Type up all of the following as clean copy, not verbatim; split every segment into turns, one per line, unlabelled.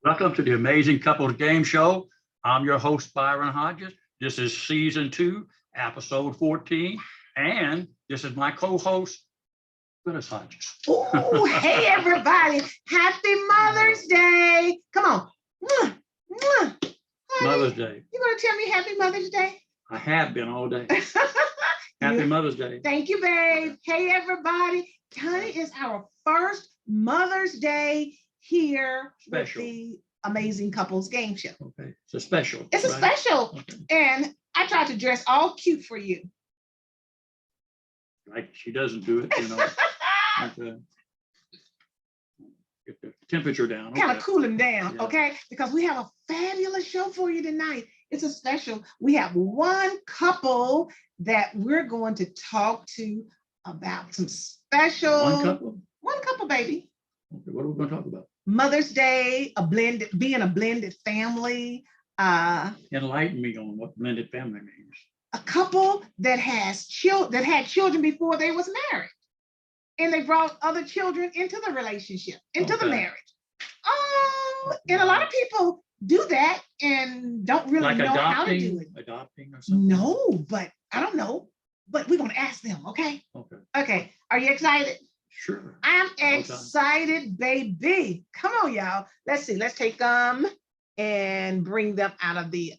Welcome to the Amazing Couples Game Show. I'm your host, Byron Hodges. This is season 2, episode 14. And this is my co-host, Phyllis Hodges.
Oh, hey, everybody. Happy Mother's Day. Come on. Mwah, mwah. Honey,
Mother's Day.
You going to tell me Happy Mother's Day?
I have been all day. Happy Mother's Day.
Thank you, babe. Hey, everybody. Honey, it's our first Mother's Day here
Special.
with the Amazing Couples Game Show.
Okay, it's a special.
It's a
right?
special.
Okay.
And I tried to dress all cute for you.
Like she doesn't do it, you know. Like, get the temperature down.
Kind of
Okay.
cool him down,
Yeah.
okay? Because we have a fabulous show for you tonight. It's a special. We have one couple that we're going to talk to about some special.
One couple?
Baby.
Okay, what are we going to talk about?
Mother's Day, being a blended family.
Enlighten me on what blended family means.
A couple that had children before they was married, and they brought other children into the relationship, into the
Okay.
marriage. Oh, and a lot of people do that and don't really
Like
know how to do it.
adopting or something?
No, but I don't know. But we're gonna ask them, okay?
Okay,
Okay. Are you excited?
sure.
I'm
time.
excited, baby. Come on, y'all. Let's see. Let's take them and bring them out of the,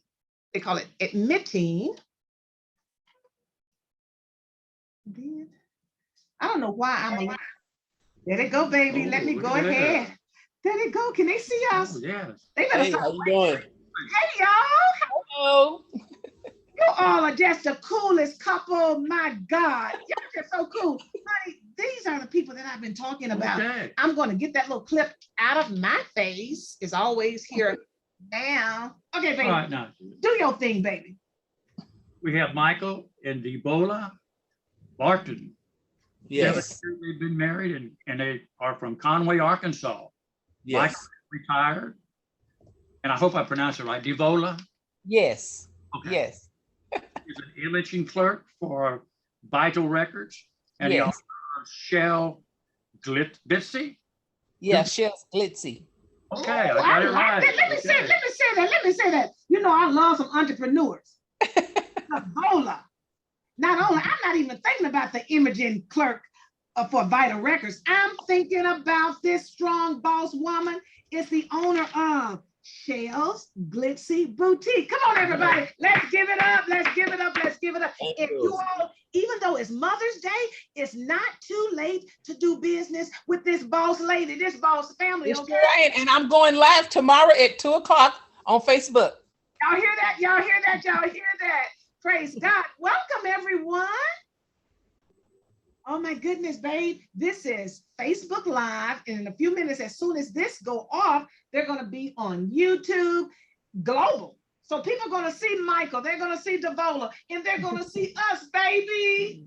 they call it admitting. Then, I don't know why I'm alive. There they go, baby.
Oh,
Let me
look
go
at that.
ahead. There they go. Can they see us?
Oh, yes.
They better
Hey,
stop.
how you doing?
Hey, y'all.
Hello.
You all are just the coolest couple. My God. Y'all just so cool. Honey, these are the people that I've been talking about.
Okay.
I'm going to get that little clip out of my face. It's always here now. Okay, baby.
All right, now
Do your thing, baby.
we have Micheal and Devola, Barton.
Yes.
They've been married and they are from Conway, Arkansas.
Yes.
Micheal retired. And I hope I pronounced it right. Devola.
Yes.
Okay.
Yes.
He's an imaging clerk for Vital Records. And he
Yes.
also has Shell Glitzy.
Yeah. Shell's glitzy.
Okay,
Oh,
I got it
like
right.
that. Let me say that. You know, I love some entrepreneurs. Devola. Not only, I'm not even thinking about the imaging clerk for Vital Records. I'm thinking about this strong boss woman. It's the owner of Shell's Glitzy Boutique. Come on, everybody. Let's give it up. Let's give it up. Let's give it up.
Thank
If
you.
you all, even though it's Mother's Day, it's not too late to do business with this boss lady, this boss family.
It's
Okay?
right. And I'm going live tomorrow at 2:00 on Facebook.
Y'all hear that? Y'all hear that? Y'all hear that? Praise God. Welcome, everyone. Oh my goodness, babe. This is Facebook Live. And in a few minutes, as soon as this go off, they're going to be on YouTube global. So people are going to see Micheal, they're going to see Devola, and they're going to see us, baby.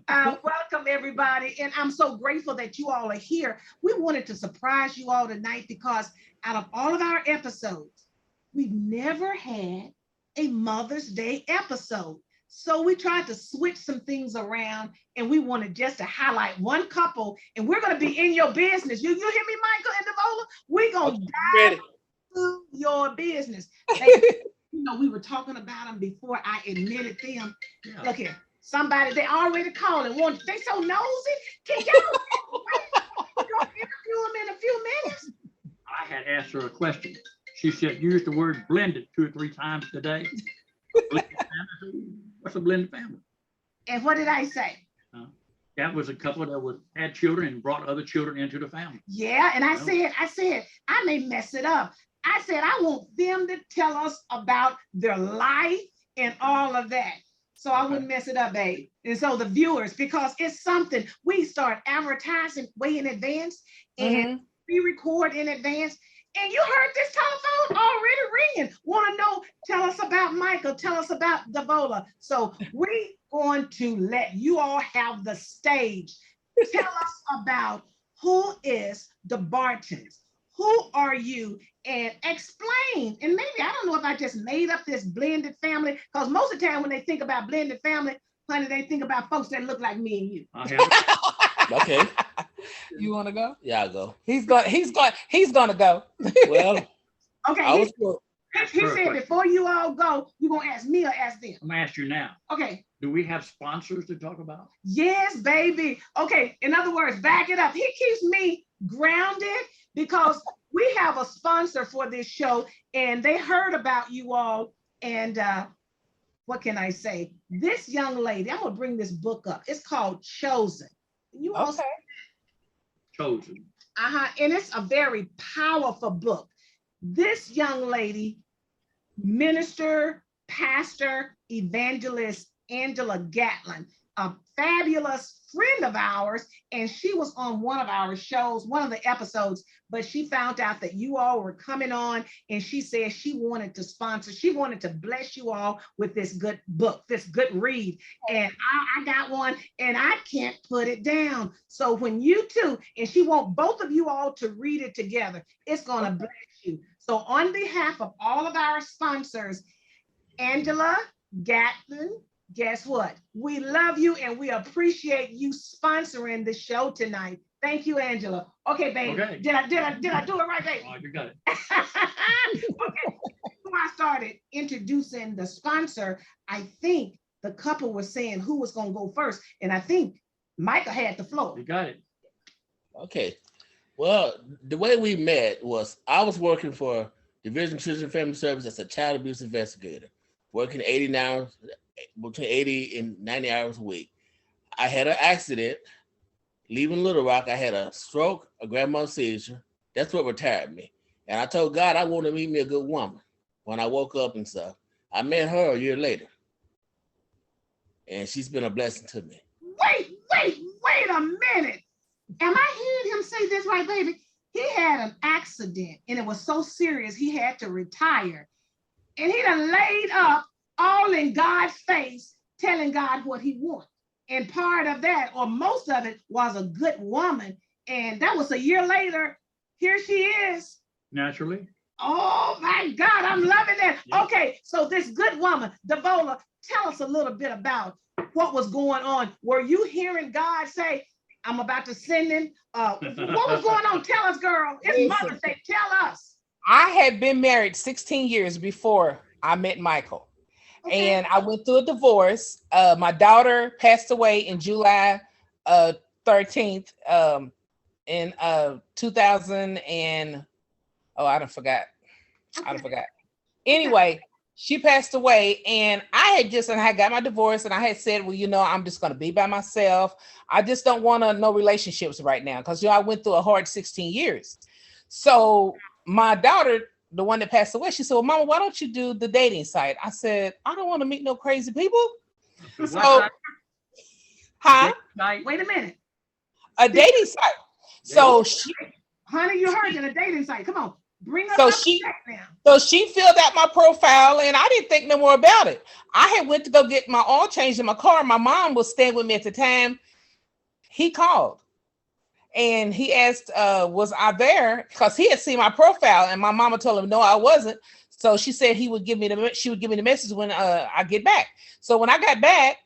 Welcome, everybody. And I'm so grateful that you all are here. We wanted to surprise you all tonight because out of all of our episodes, we've never had a Mother's Day episode. So we tried to switch some things around and we wanted just to highlight one couple, and we're going to be in your business. You hear me, Micheal and Devola? We're going to dive into your business. You know, we were talking about them before I admitted them.
Yeah.
Look here, somebody, they already called and wanted, they so nosy. Can y'all we're going to interview them in a few minutes?
I had asked her a question. She said, use the word blended 2 or 3 times today. Blended family? What's a blended family?
And what did I say?
That was a couple that had children and brought other children into the family.
Yeah, and I
No.
said, I may mess it up. I said, I want them to tell us about their life and all of that. So I wouldn't mess it up, babe. And so the viewers, because it's something, we start advertising way in advance and we record in advance. And you heard this telephone already ringing. Want to know, tell us about Micheal, tell us about Devola. So we're going to let you all have the stage. Tell us about who is the Bartons. Who are you? And explain. And maybe, I don't know if I just made up this blended family, because most of the time when they think about blended family, honey, they think about folks that look like me and you.
I have it.
Okay. You want to go?
Yeah, I'll go.
He's gonna go.
Well,
Okay,
I was
he said before you all go, you gonna ask me or ask them?
I'm gonna ask you now.
Okay.
Do we have sponsors to talk about?
Yes, baby. Okay, in other words, back it up. He keeps me grounded because we have a sponsor for this show and they heard about you all. And what can I say? This young lady, I'm gonna bring this book up. It's called Chosen. You all
Okay.
Chosen.
and it's a very powerful book. This young lady, minister, pastor, evangelist Angela Gatlin, a fabulous friend of ours, and she was on one of our shows, one of the episodes, but she found out that you all were coming on and she said she wanted to sponsor, she wanted to bless you all with this good book, this good read. And I got one and I can't put it down. So when you two, and she want both of you all to read it together, it's gonna bless you. So on behalf of all of our sponsors, Angela Gatlin, guess what? We love you and we appreciate you sponsoring the show tonight. Thank you, Angela. Okay, baby.
Okay.
Did I do it right, baby?
Oh, you got it.
Okay. Before I started introducing the sponsor, I think the couple was saying who was gonna go first, and I think Michael had the floor.
You got it.
okay. Well, the way we met was I was working for Division of Children and Family Service as a child abuse investigator, working 80 hours, between 80 and 90 hours a week. I had an accident leaving Little Rock. I had a stroke, a grandma seizure. That's what retired me. And I told God I wanted to meet me a good woman when I woke up and stuff. I met her a year later. And she's been a blessing to me.
Wait a minute. Am I hearing him say this right, baby? He had an accident and it was so serious he had to retire. And he done laid up all in God's face, telling God what he wanted. And part of that, or most of it, was a good woman. And that was a year later. Here she is.
Naturally.
Oh my God, I'm loving that.
Yeah.
Okay, so this good woman, Devola, tell us a little bit about what was going on. Were you hearing God say, I'm about to send him? What was going on? Tell us, girl. It's Mother's Day. Tell us.
I had been married 16 years before I met Michael.
Okay.
And I went through a divorce. My daughter passed away in July 13th in 2000 and I done forgot. Anyway, she passed away and I had got my divorce and I had said, well, I'm just going to be by myself. I just don't want no relationships right now because, I went through a hard 16 years. So my daughter, the one that passed away, she said, well, Mama, why don't you do the dating site? I said, I don't want to meet no crazy people. So, huh?
Wait a minute.
A dating site. So she,
Honey, you heard it, a dating site. Come on. Bring us
So
up
she-
to date now.
so she filled out my profile and I didn't think no more about it. I had went to go get my oil changed in my car. My mom was staying with me at the time. He called and he asked, was I there? Because he had seen my profile and my mama told him, no, I wasn't. So she said she would give me the message when I get back. So when I got back,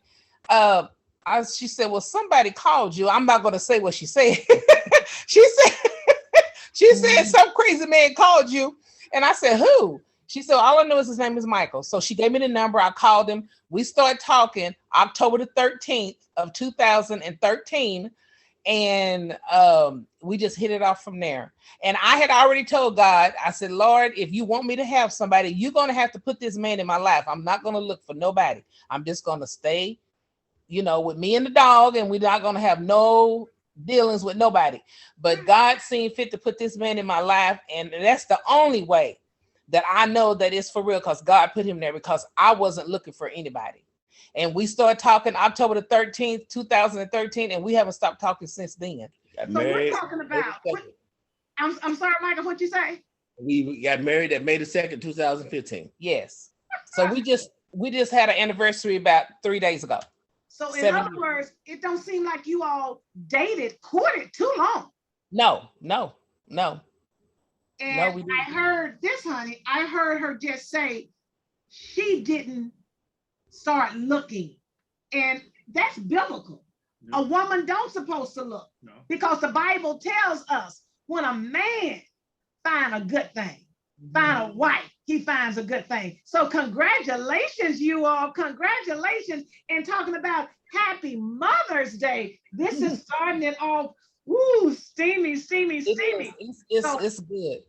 she said, well, somebody called you. I'm not going to say what she said. She said some crazy man called you. And I said, who? She said, all I know is his name is Michael. So she gave me the number. I called him. We started talking October the 13th of 2013. And we just hit it off from there. And I had already told God, I said, Lord, if you want me to have somebody, you're going to have to put this man in my life. I'm not going to look for nobody. I'm just going to stay, with me and the dog. And we're not going to have no dealings with nobody. But God seemed fit to put this man in my life. And that's the only way that I know that it's for real, because God put him there, because I wasn't looking for anybody. And we started talking October the 13th, 2013, and we haven't stopped talking since then.
Got
So
married.
we're talking about, I'm sorry, Michael, what'd you say?
We got married at May the 2nd, 2015.
Yes. So we just had an anniversary about 3 days ago.
So in
7
other words, it don't seem like you all courted too long.
No.
And
No, we didn't.
I heard this, honey. I heard her just say she didn't start looking. And that's biblical.
No.
A woman don't supposed to look,
No.
because the Bible tells us when a man find a good thing, find a wife, he finds a good thing. So congratulations, you all. Congratulations. And talking about Happy Mother's Day. This is starting it off. Woo, steamy.
It's good.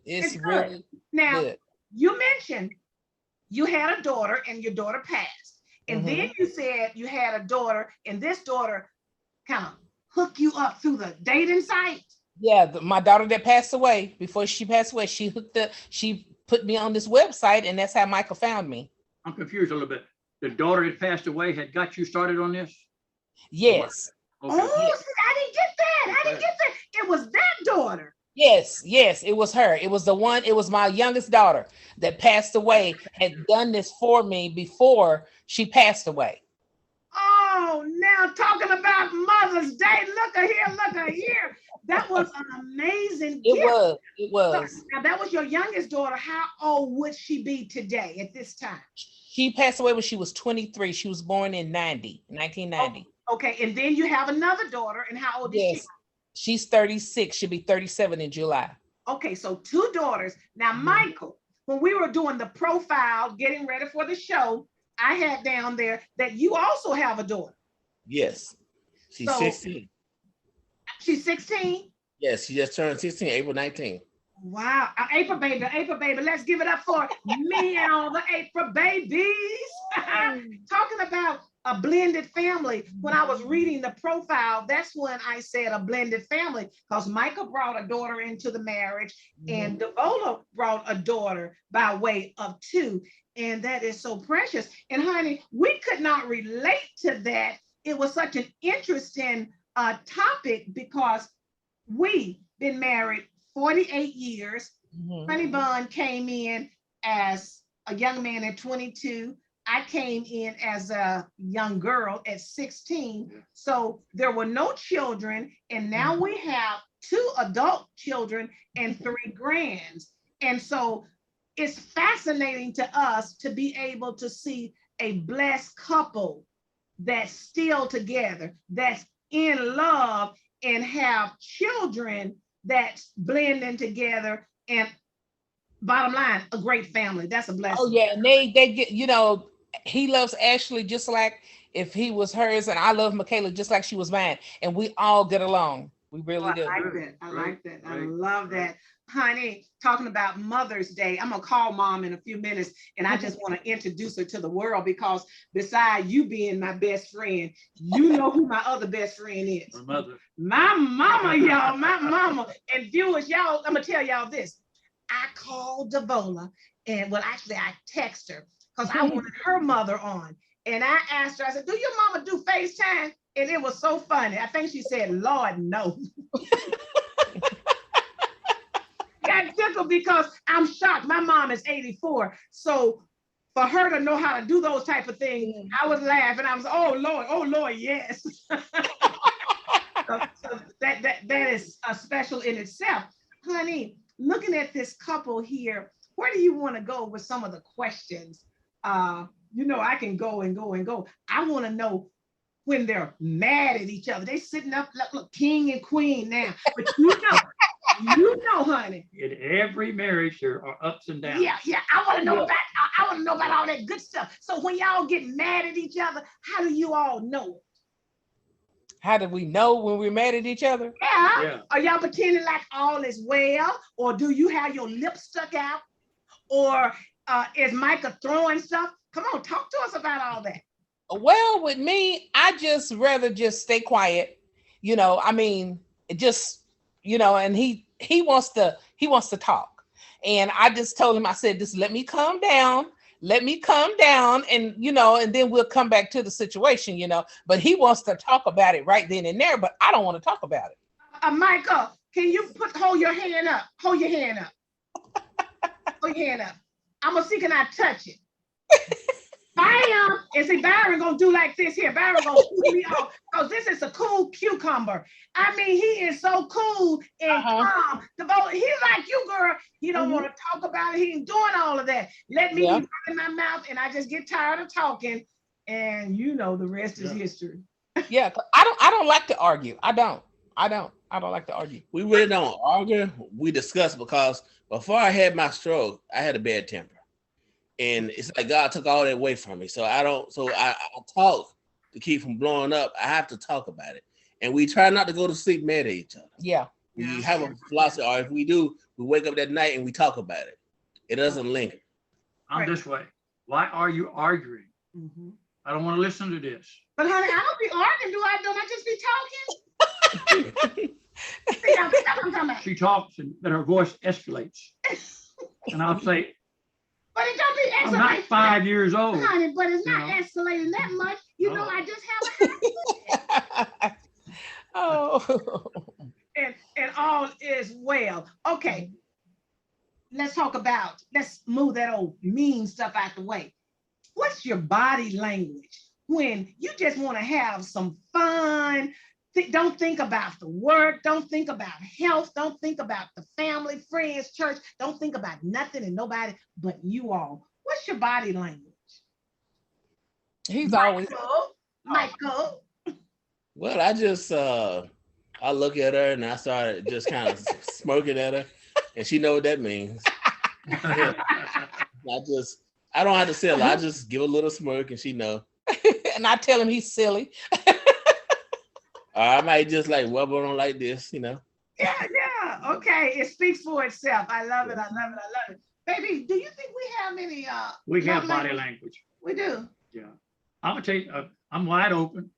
It's
It's
really
good. Now,
good.
you mentioned you had a daughter and your daughter passed. And
Mhm.
then you said you had a daughter and this daughter kind of hooked you up through the dating site.
Yeah, my daughter that passed away, before she passed away, she put me on this website, and that's how Michael found me.
I'm confused a little bit. The daughter that passed away had got you started on this?
Yes.
Okay.
Oh, see, I didn't get that. I didn't get that. It was that daughter.
Yes, it was her. It was my youngest daughter that passed away, had done this for me before she passed away.
Oh, now talking about Mother's Day. Look at here. That was an amazing
It
gift.
was.
So, now that was your youngest daughter. How old would she be today at this time?
She passed away when she was 23. She was born in 1990.
Okay, and then you have another daughter, and how old is she?
Yes. She's 36. She'll be 37 in July.
Okay, so two daughters. Now, Michael, when we were doing the profile, getting ready for the show, I had down there that you also have a daughter.
Yes. She's
So-
16.
She's 16.
Yes, she just turned 16, April 19th.
Wow, April baby, let's give it up for me and all the April babies. Talking about a blended family. When I was reading the profile, that's when I said a blended family, because Michael brought a daughter into the marriage and Devola brought a daughter by way of two. And that is so precious. And honey, we could not relate to that. It was such an interesting topic because we been married 48 years. Honey Bun came in as a young man at 22. I came in as a young girl at 16. So there were no children. And now we have 2 adult children and 3 grands. And so it's fascinating to us to be able to see a blessed couple that's still together, that's in love, and have children that's blending together. And bottom line, a great family. That's a blessing.
Oh yeah, and they get, he loves Ashley just like if he was hers, and I love Micheal just like she was mine, and we all get along. We really
I
do.
like that. I like that. I
Right.
love that. Honey, talking about Mother's Day, I'm gonna call Mom in a few minutes, and I just want to introduce her to the world, because besides you being my best friend, you know who my other best friend is.
My mother.
My mama, y'all, my mama. And viewers, y'all, I'm gonna tell y'all this. I called Devola, and well, actually I text her because I wanted her mother on. And I asked her, I said, do your mama do FaceTime? And it was so funny. I think she said, Lord, no. Got tickled because I'm shocked. My mom is 84. So for her to know how to do those type of things, I was laughing. I was, oh Lord, yes. So that is special in itself. Honey, looking at this couple here, where do you want to go with some of the questions? I can go and go and go. I want to know when they're mad at each other. They sitting up, look, king and queen now. But you know, honey.
In every marriage, there are ups and downs.
Yeah. I want to know about. I want to know about all that good stuff. So when y'all get mad at each other, how do you all know it?
How do we know when we're mad at each other?
Yeah. Are y'all pretending like all is well, or do you have your lips stuck out, or is Micah throwing stuff? Come on, talk to us about all that.
Well, with me, I just rather just stay quiet. And he wants to talk. And I just told him, I said, just let me calm down. And, and then we'll come back to the situation, but he wants to talk about it right then and there, but I don't want to talk about it.
Michael, can you hold your hand up? Hold your hand up. Hold your hand up. I'm gonna see, can I touch it? Byron, and see, Byron gonna do like this here. Byron gonna cool me off, because this is a cool cucumber. I mean, he is so cool and calm. He's like you, girl. He don't want to talk about it. He ain't doing all of that. Let me be in my mouth, and I just get tired of talking. And the rest is history.
Yeah, 'cause I don't like to argue. I don't like to argue.
We really don't argue. We discuss because before I had my stroke, I had a bad temper. And it's like God took all that away from me. So I talk to keep from blowing up. I have to talk about it. And we try not to go to sleep mad at each other.
Yeah.
We have a philosophy, or if we do, we wake up that night and we talk about it. It doesn't linger.
I'm this way. Why are you arguing?
Mhm.
I don't want to listen to this.
But honey, I don't be arguing, don't I just be talking? See, now, that's what I'm talking about.
She talks and then her voice escalates. And I'll say,
But it don't be
I'm
escalating.
not 5 years old.
Honey, but it's not
You know?
escalating that much. You know,
No.
I just have a
Oh.
and all is well. Okay. Let's move that old mean stuff out the way. What's your body language when you just want to have some fun? Don't think about the work. Don't think about health. Don't think about the family, friends, church. Don't think about nothing and nobody but you all. What's your body language?
He's always
Micheal.
Well, I just I look at her and I started just kind of smirking at her, and she know what that means. I don't have to say a lot. I just give a little smirk and she know.
and I tell him he's silly.
Or I might just like rub on like this,
Yeah. Okay. It speaks for itself. I love it. Baby, do you think we have any
We have
love
body
language?
language.
We do.
Yeah. I'm gonna tell you, I'm wide open.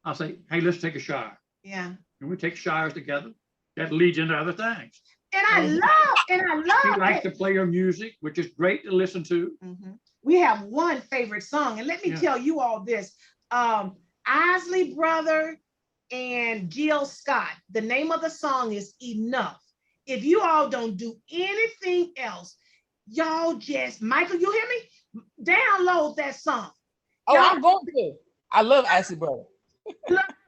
I'll say, hey, let's take a shower.
Yeah.
And we take showers together. That leads into other things.
And I love
She likes
it.
to play her music, which is great to listen to.
Mhm. We have one favorite song, and let me
Yeah.
tell you all this. Isley Brother and Jill Scott. The name of the song is Enough. If you all don't do anything else, y'all just, Micheal, you hear me? Download that song.
Oh,
Y'all-
I'm going to. I love Icy Brother.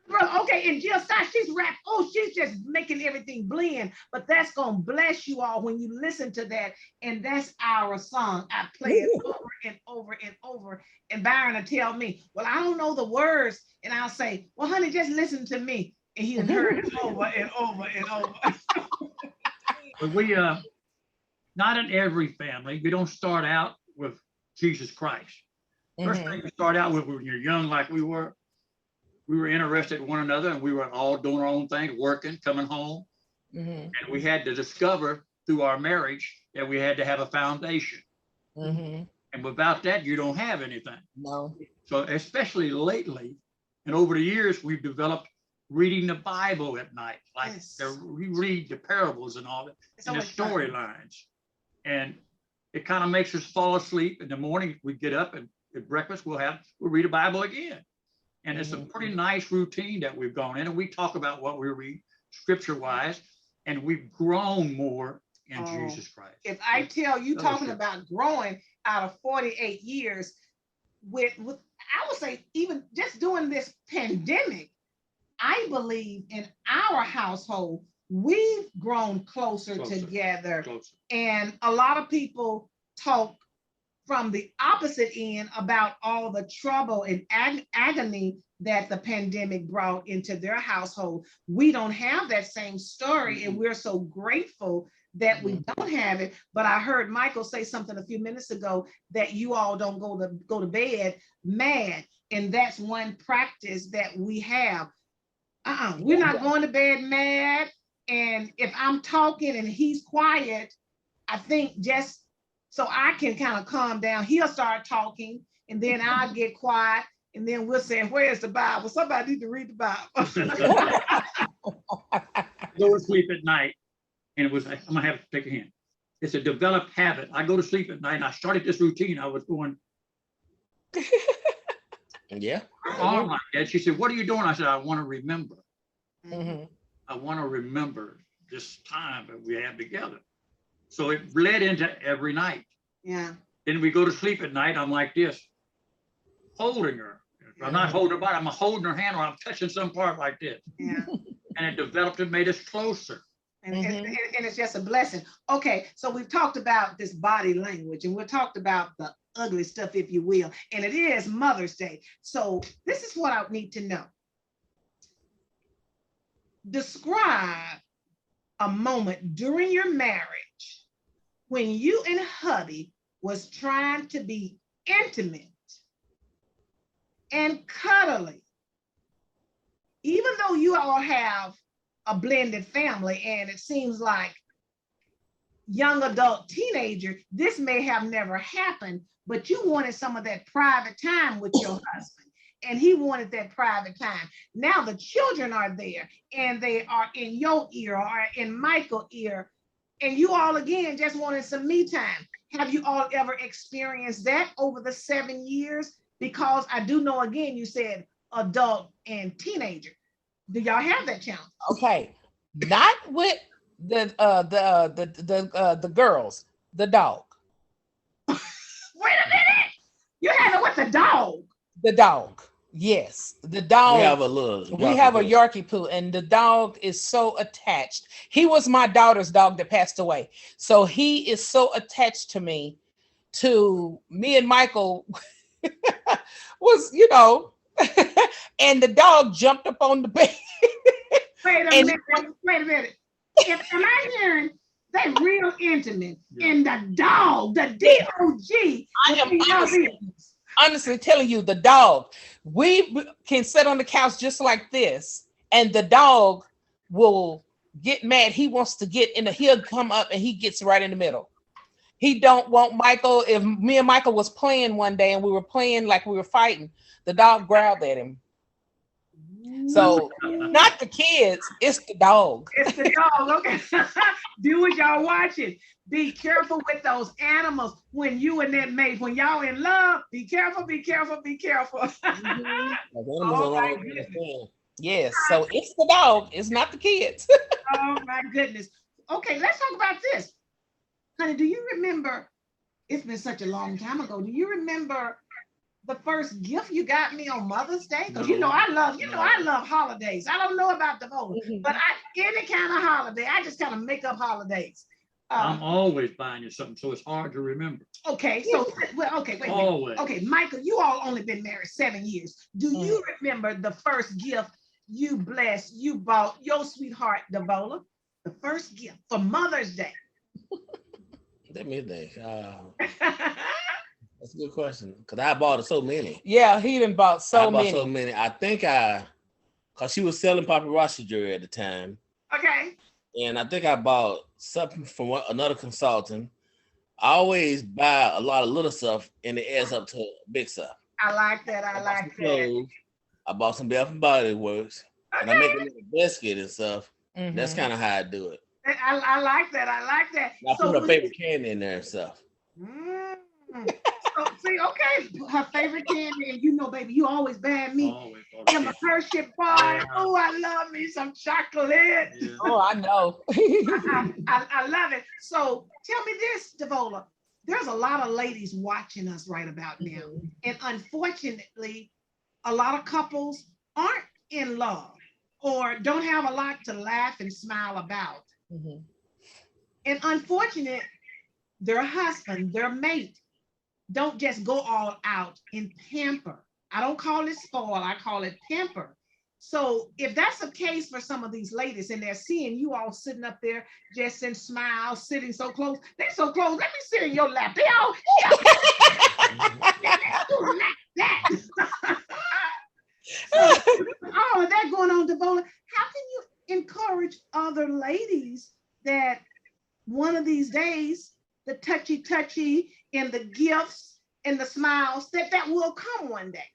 Bro, okay, and Jill Scott, she's rap. Oh, she's just making everything blend. But that's gonna bless you all when you listen to that. And that's our song. I play it over and over and over. And Byron will tell me, well, I don't know the words. And I'll say, well, honey, just listen to me. And he done heard it over and over and over.
But we, not in every family, we don't start out with Jesus Christ. First
Mhm.
thing we start out with when you're young, like we were interested in one another, and we were all doing our own thing, working, coming home.
Mhm.
And we had to discover through our marriage that we had to have a foundation.
Mhm.
And without that, you don't have anything.
No.
So especially lately, and over the years, we've developed reading the Bible at night. Like
Yes.
we read the parables and all that,
It's
and the
always fun.
storylines. And it kind of makes us fall asleep. In the morning, we get up and at breakfast, we'll read the Bible again. And it's a pretty nice routine that we've gone in, and we talk about what we read scripture-wise, and we've grown more in
Oh,
Jesus Christ.
If I tell you, talking
Fellowship.
about growing out of 48 years with I would say even just doing this pandemic, I believe in our household, we've grown closer
Closer.
together.
Closer.
And a lot of people talk from the opposite end about all the trouble and agony that the pandemic brought into their household. We don't have that same story, and we're so grateful that we don't have it. But I heard Micheal say something a few minutes ago that you all don't go to bed mad, and that's one practice that we have. We're not going to bed mad. And if I'm talking and he's quiet, I think just so I can kind of calm down, he'll start talking, and then I'll get quiet, and then we'll say, where's the Bible? Somebody need to read the Bible.
Go to sleep at night, and it was, I'm gonna have to take a hint. It's a developed habit. I go to sleep at night, and I started this routine. I was going
Yeah.
on like that. She said, what are you doing? I said, I want to remember.
Mhm.
I want to remember this time that we had together. So it bled into every night.
Yeah.
Then we go to sleep at night. I'm like this, holding her. I'm not holding her body. I'm holding her hand, or I'm touching some part like this.
Yeah.
And it developed and made us closer.
And it's just a blessing. Okay, so we've talked about this body language, and we've talked about the ugly stuff, if you will, and it is Mother's Day. So this is what I need to know. describe a moment during your marriage when you and hubby was trying to be intimate and cuddly, even though you all have a blended family and it seems like young adult teenager, this may have never happened, but you wanted some of that private time with your husband and he wanted that private time. Now the children are there and they are in your ear or in Micheal's ear, and you all again just wanted some me time. Have you all ever experienced that over the 7 years? Because I do know, again, you said adult and teenager. Do y'all have that challenge?
Okay, not with the girls, the dog.
Wait a minute. You had it with the dog.
The dog. Yes, the dog.
We have a little.
We have a Yorkie poo, and the dog is so attached. He was my daughter's dog that passed away, so he is so attached to me. To me and Micheal was, you know, and the dog jumped up on the bed.
Wait a minute. Am I hearing they real intimate and the dog, the D-O-G?
I am honestly telling you, the dog, we can sit on the couch just like this, and the dog will get mad. He wants to get in he'll come up and he gets right in the middle. He don't want Micheal. If me and Micheal was playing one day and we were playing like we were fighting, the dog growled at him. So not the kids, it's the dog.
It's the dog. Okay. Do what y'all watching. Be careful with those animals when you and that mate, when y'all in love, be careful, be careful, be careful. Oh my goodness.
Yes, so it's the dog, it's not the kids.
Oh my goodness. Okay, let's talk about this. Honey, do you remember, it's been such a long time ago, do you remember the first gift you got me on Mother's Day? Because you know I love holidays. I don't know about Devola, but any kind of holiday, I just kind of make up holidays.
I'm always buying you something, so it's hard to remember.
Okay, so wait. Okay, Micheal, you all only been married 7 years. Do you remember the first gift you bought your sweetheart Devola? The first gift for Mother's Day.
Let me think. That's a good question, because I bought so many.
Yeah, he done bought so many.
I think because she was selling paparazzi jewelry at the time.
Okay.
And I think I bought something from another consultant. I always buy a lot of little stuff and it adds up to big stuff.
I like that.
I bought some Bath and Body Works. Okay. And I make a little basket and stuff. Mm-hmm. That's kind of how I do it.
I like that.
I put her favorite candy in there and stuff.
So, see, okay, her favorite candy, and you know, baby, you always bad me. And my Hershey bar. Oh, I love me some chocolate. Yeah.
Oh, I know.
I love it. So tell me this, Devola. There's a lot of ladies watching us right about now. And unfortunately, a lot of couples aren't in love or don't have a lot to laugh and smile about. Mm-hmm. And unfortunately, their husband, their mate, don't just go all out and pamper. I don't call it spoil, I call it pamper. So if that's the case for some of these ladies and they're seeing you all sitting up there just in smile, sitting so close, they're so close, let me sit in your lap. They all, that. So, all of that going on, Devola. How can you encourage other ladies that one of these days, the touchy and the gifts and the smiles, that will come one day?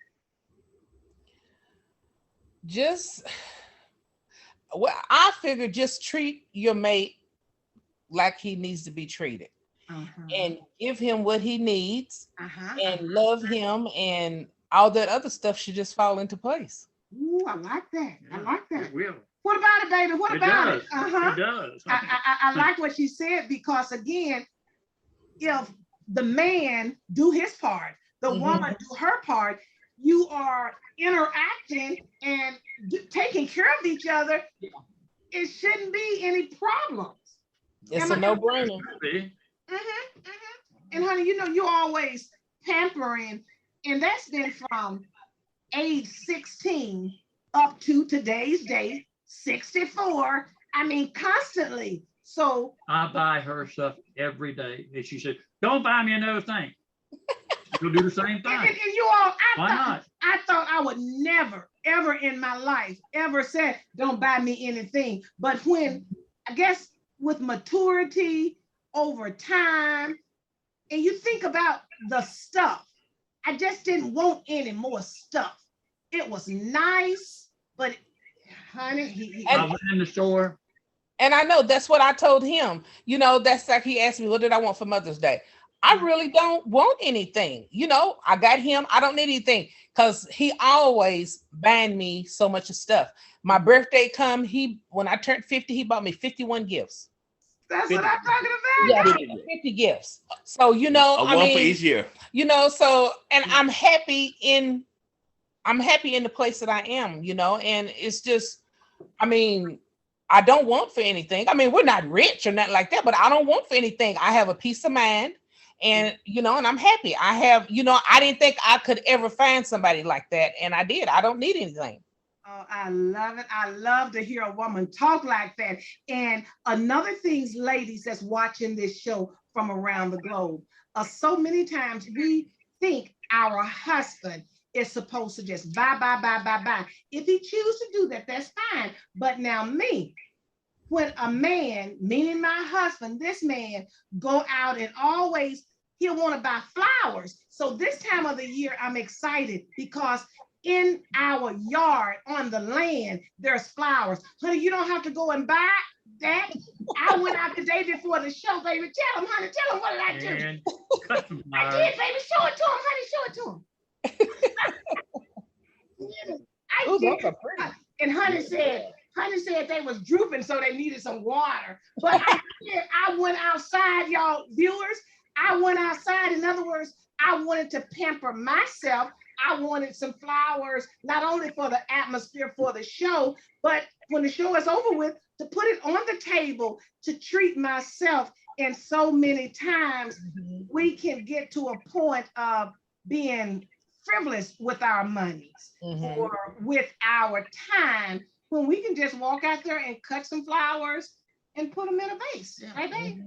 I figure just treat your mate like he needs to be treated. And give him what he needs and love him, and all that other stuff should just fall into place.
Ooh, I like that.
Yeah,
I like that.
It will.
What about it, baby? What about it?
It does.
I like what she said, because again, if the man do his part, the woman do her part, you are interacting and taking care of each other. It shouldn't be any problems.
It's a no-brainer.
And honey, you know, you always pampering, and that's been from age 16 up to today's date, 64. I mean, constantly. So
I buy her stuff every day. And she said, don't buy me another thing. She'll do the same
and
thing.
you all,
Why not?
I thought I would never, ever in my life ever said, don't buy me anything. But when, I guess, with maturity over time, and you think about the stuff, I just didn't want any more stuff. It was nice, but honey,
I went in the store.
And I know that's what I told him. You know, that's like he asked me, what did I want for Mother's Day? I really don't want anything. You know, I got him. I don't need anything because he always buying me so much of stuff. My birthday come, when I turned 50, he bought me 51 gifts.
that's
50.
what I'm talking about.
Yeah, 50 gifts. So, you know,
A one for each year.
you know, so, and I'm happy in the place that I am, you know, and it's just, I mean, I don't want for anything. I mean, we're not rich or nothing like that, but I don't want for anything. I have a peace of mind and, you know, and I'm happy. I have, you know, I didn't think I could ever find somebody like that. And I did. I don't need anything.
Oh, I love it. I love to hear a woman talk like that. And another thing, ladies that's watching this show from around the globe, so many times we think our husband is supposed to just buy. If he chooses to do that, that's fine. But now me, when a man, meaning my husband, this man, go out and always, he'll want to buy flowers. So this time of the year, I'm excited because in our yard on the land, there's flowers. Honey, you don't have to go and buy that. I went out the day before the show, baby. Tell him, honey, tell him what did I do?
And cut some
I
flowers.
did, baby. Show it to him, honey. Show it to him. I
Ooh,
did.
those are pretty.
And honey said they was drooping, so they needed some water. But I went outside, y'all viewers. I went outside. In other words, I wanted to pamper myself. I wanted some flowers, not only for the atmosphere for the show, but when the show is over with, to put it on the table to treat myself. And so many times we can get to a point of being frivolous with our monies or with our time when we can just walk out there and cut some flowers and put them in a vase.
Yeah.
Right, babe?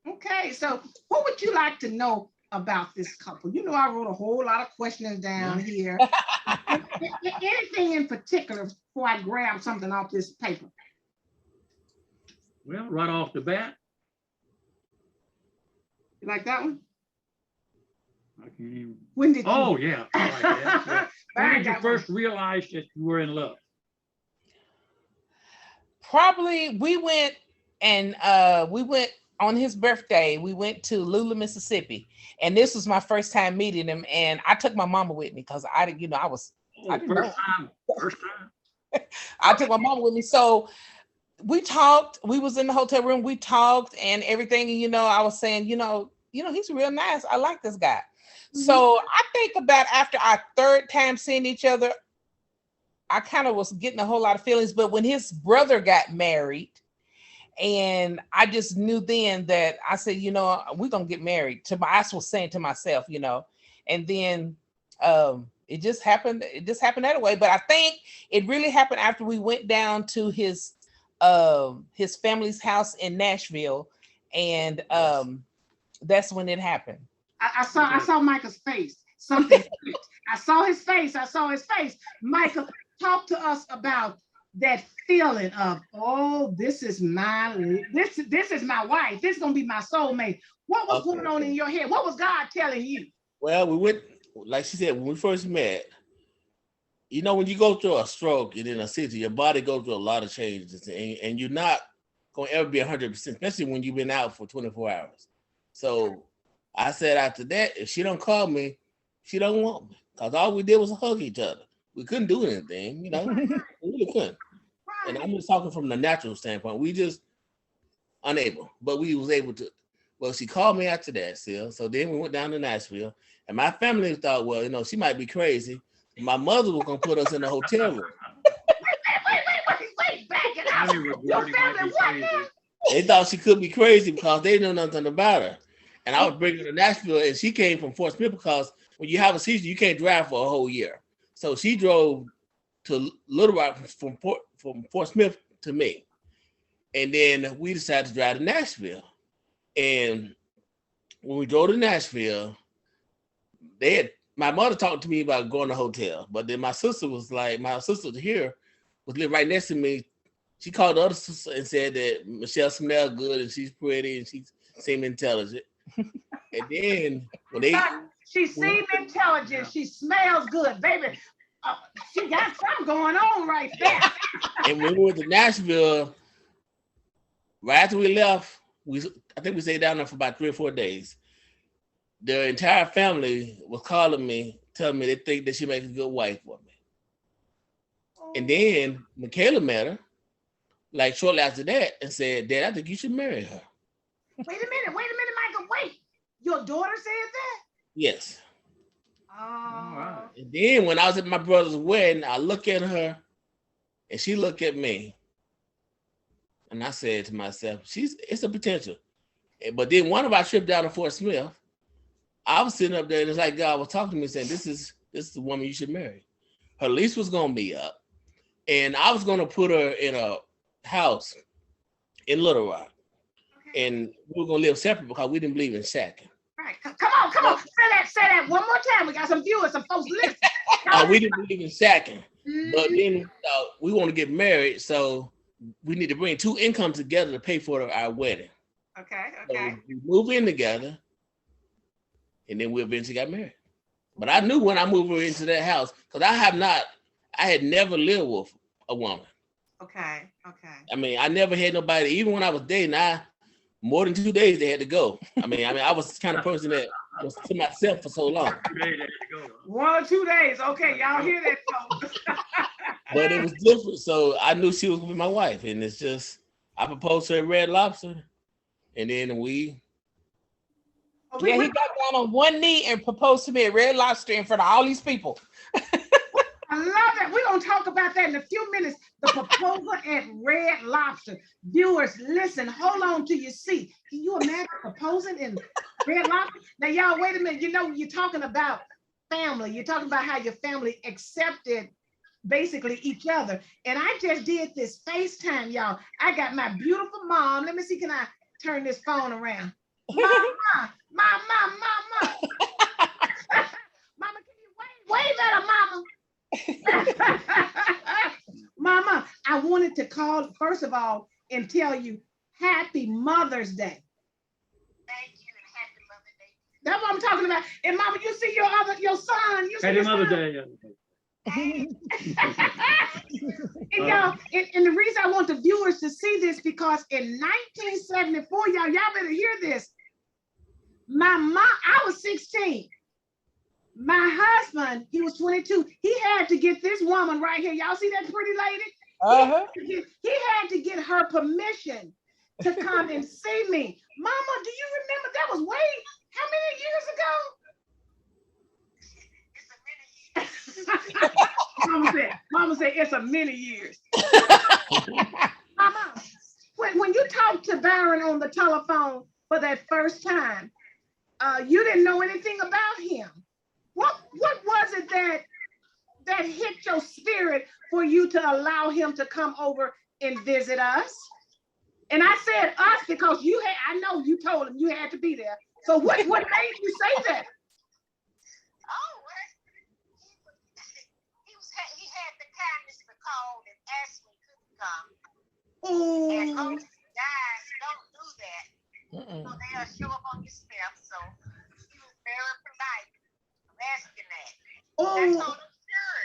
Okay, so what would you like to know about this couple? You know, I wrote a whole lot of questions down here. Anything in particular before I grab something off this paper?
Well, right off the bat,
You like that one?
I can't even.
When did you?
Oh, yeah. I like that. Yeah. When
I
did you
got
first realize that you were in love?
Probably we went on his birthday. We went to Lula, Mississippi, and this was my first time meeting him. And I took my mama with me because I didn't, you know, I didn't know.
First time.
I took my mama with me. So we talked. We was in the hotel room. We talked and everything. And, you know, I was saying, you know, he's real nice. I like this guy. So I think about after our third time seeing each other, I kind of was getting a whole lot of feelings. But when his brother got married, and I just knew then that I said, you know, we're going to get married. I was saying to myself, you know, and then it just happened. It just happened that way. But I think it really happened after we went down to his family's house in Nashville. And that's when it happened.
I saw Michael's face. Something. I saw his face. Michael, talk to us about that feeling of, oh, this is my wife. This is gonna be my soulmate. What was going on in your head? What was God telling you?
Well, we went, like she said, when we first met, you know, when you go through a stroke and in a city, your body goes through a lot of changes, and you're not going to ever be 100%, especially when you've been out for 24 hours. So I said after that, if she don't call me, she don't want me. Because all we did was hug each other. We couldn't do anything, you know. We really couldn't. And I'm just talking from the natural standpoint. We just unable, but we was able to. Well, she called me after that still. So then we went down to Nashville, and my family thought, well, you know, she might be crazy. My mother was gonna put us in a hotel room.
Wait, back it up. Your family what now?
They thought she could be crazy because they knew nothing about her. And I was bringing her to Nashville, and she came from Fort Smith because when you have a seizure, you can't drive for a whole year. So she drove to Little Rock from from Fort Smith to me. And then we decided to drive to Nashville. And when we drove to Nashville, my mother talked to me about going to a hotel, but then my sister here was living right next to me. She called the other sister and said that Micheal smelled good and she's pretty and she seemed intelligent. And then when
she seemed intelligent, she smells good, baby. She got something going on right there.
And when we went to Nashville, right after we left, I think we stayed down there for about 3 or 4 days. Their entire family was calling me, telling me they think that she makes a good wife for me. And then Michaela met her, like shortly after that, and said, Dad, I think you should marry her.
Wait a minute, Michael, wait. Your daughter said that?
Yes.
Oh.
And then when I was at my brother's wedding, I look at her and she looked at me. And I said to myself, it's a potential. But then one of our trips down to Fort Smith, I was sitting up there and it's like God was talking to me saying, this is the woman you should marry. Her lease was gonna be up. And I was gonna put her in a house in Little Rock. Okay. And we were gonna live separate because we didn't believe in shacking.
Right. Come on. Say that one more time. We got some viewers, some folks listening.
We didn't believe in shacking. But then we want to get married, so we need to bring 2 incomes together to pay for our wedding.
Okay.
So we move in together, and then we eventually got married. But I knew when I moved her into that house, because I had never lived with a woman.
Okay.
I mean, I never had nobody, even when I was dating, more than 2 days they had to go. I mean, I was the kind of person that was to myself for so long.
2 days they had to go.
1 or 2 days. Okay, y'all hear that, folks.
But it was different, so I knew she was gonna be my wife, and it's just I proposed to her at Red Lobster, and then we.
He got down on one knee and proposed to me at Red Lobster in front of all these people.
I love it. We're going to talk about that in a few minutes. The proposal at Red Lobster. Viewers, listen, hold on to your seat. Can you imagine proposing in Red Lobster? Now, y'all, wait a minute. You know, you're talking about family. You're talking about how your family accepted basically each other. And I just did this FaceTime, y'all. I got my beautiful mom. Let me see, can I turn this phone around? Mama. Mama, can you wave at her, mama? Mama, I wanted to call first of all and tell you Happy Mother's Day.
Thank you and Happy Mother's Day.
That's what I'm talking about. And Mama, you see your son. You see
Happy Mother's Day.
And y'all, and the reason I want the viewers to see this because in 1974, y'all better hear this. My mom, I was 16. My husband, he was 22. He had to get this woman right here. Y'all see that pretty lady?
Uh-huh.
He had to get her permission to come and see me. Mama, do you remember that was how many years ago? Mama said, it's a many years. Mama, when you talked to Byron on the telephone for that first time, you didn't know anything about him. What was it that hit your spirit for you to allow him to come over and visit us? And I said us because I know you told him you had to be there. So what made you say that?
Oh, well, he had the kindness to call and ask me to come.
Oh.
And most guys don't do that. So they'll show up on your step. So he was very polite. I'm asking that.
Oh.
I told him, sure,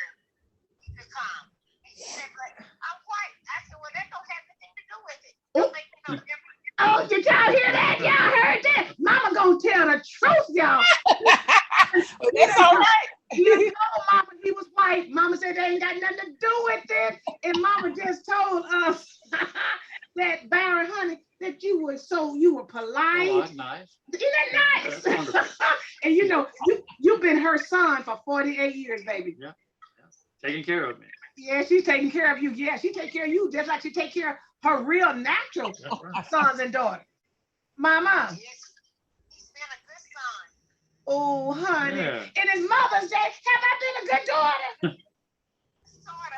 he could come. And he said, but I'm white. I said, well, that don't have anything to do with it. Don't make no difference.
Oh, did y'all hear that? Y'all heard that? Mama gonna tell the truth, y'all.
That's all right.
You know, Mama, he was white. Mama said they ain't got nothing to do with it. And Mama just told us that Byron, honey, that you were polite.
Oh, that's nice.
Isn't that nice?
That's wonderful.
And you know, you've been her son for 48 years, baby.
Yeah. Taking care of me.
Yeah, she's taking care of you. Yeah, she take care of you just like she take care of her real natural sons and daughters. Mama.
Yes, he's been a good son.
Oh, honey.
Yeah.
And it's Mother's Day. Have I been a good daughter?
Sort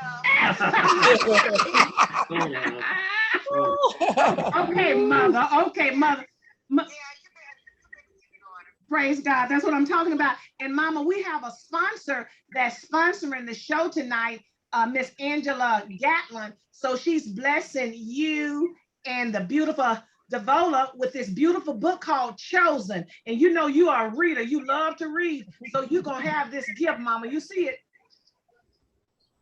Okay, mother. Okay, mother.
Yeah, you better keep your daughter.
Praise God. That's what I'm talking about. And Mama, we have a sponsor that's sponsoring the show tonight, Miss Angela Gatlin. So she's blessing you and the beautiful Devola with this beautiful book called Chosen. And you know you are a reader. You love to read. So you're going to have this gift, Mama. You see it?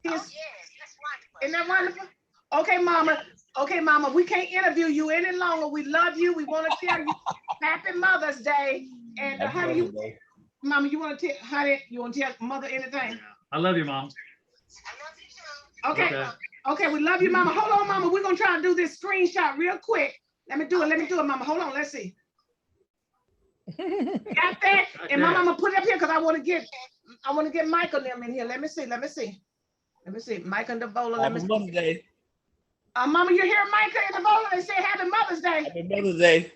Oh,
It's-
yes, that's wonderful.
Isn't that wonderful? Okay, Mama. Okay, Mama, we can't interview you any longer. We love you. We want to tell you Happy Mother's Day. And honey, you, Mama, you want to tell honey, you want to tell Mother anything?
I love you, Mom.
I love you too.
Okay. Okay, we love you, Mama. Hold on, Mama. We're gonna try to do this screenshot real quick. Let me do it, Mama. Hold on, let's see. Got that? And Mama, I'm gonna put it up here because I want to get Micheal and them in here. Let me see. Micheal and Devola. Let me see.
Mother's Day.
Mama, you hear Micheal and Devola? They say Happy Mother's Day.
Happy Mother's Day.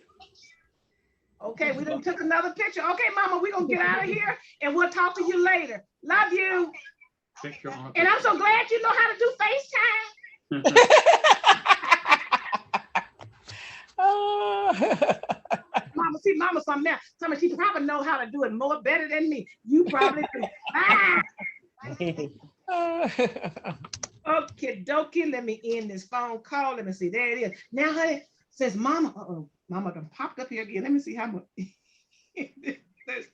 Okay, we done took another picture. Okay, Mama, we're gonna get out of here and we'll talk to you later. Love you.
Picture on
And I'm so glad you know how to do FaceTime. Mama, see, Mama, something she probably know how to do it more better than me. You probably do. Okay, dokie. Let me end this phone call. Let me see. There it is. Now, honey, says Mama. Mama done popped up here again. Let me see how much. Let's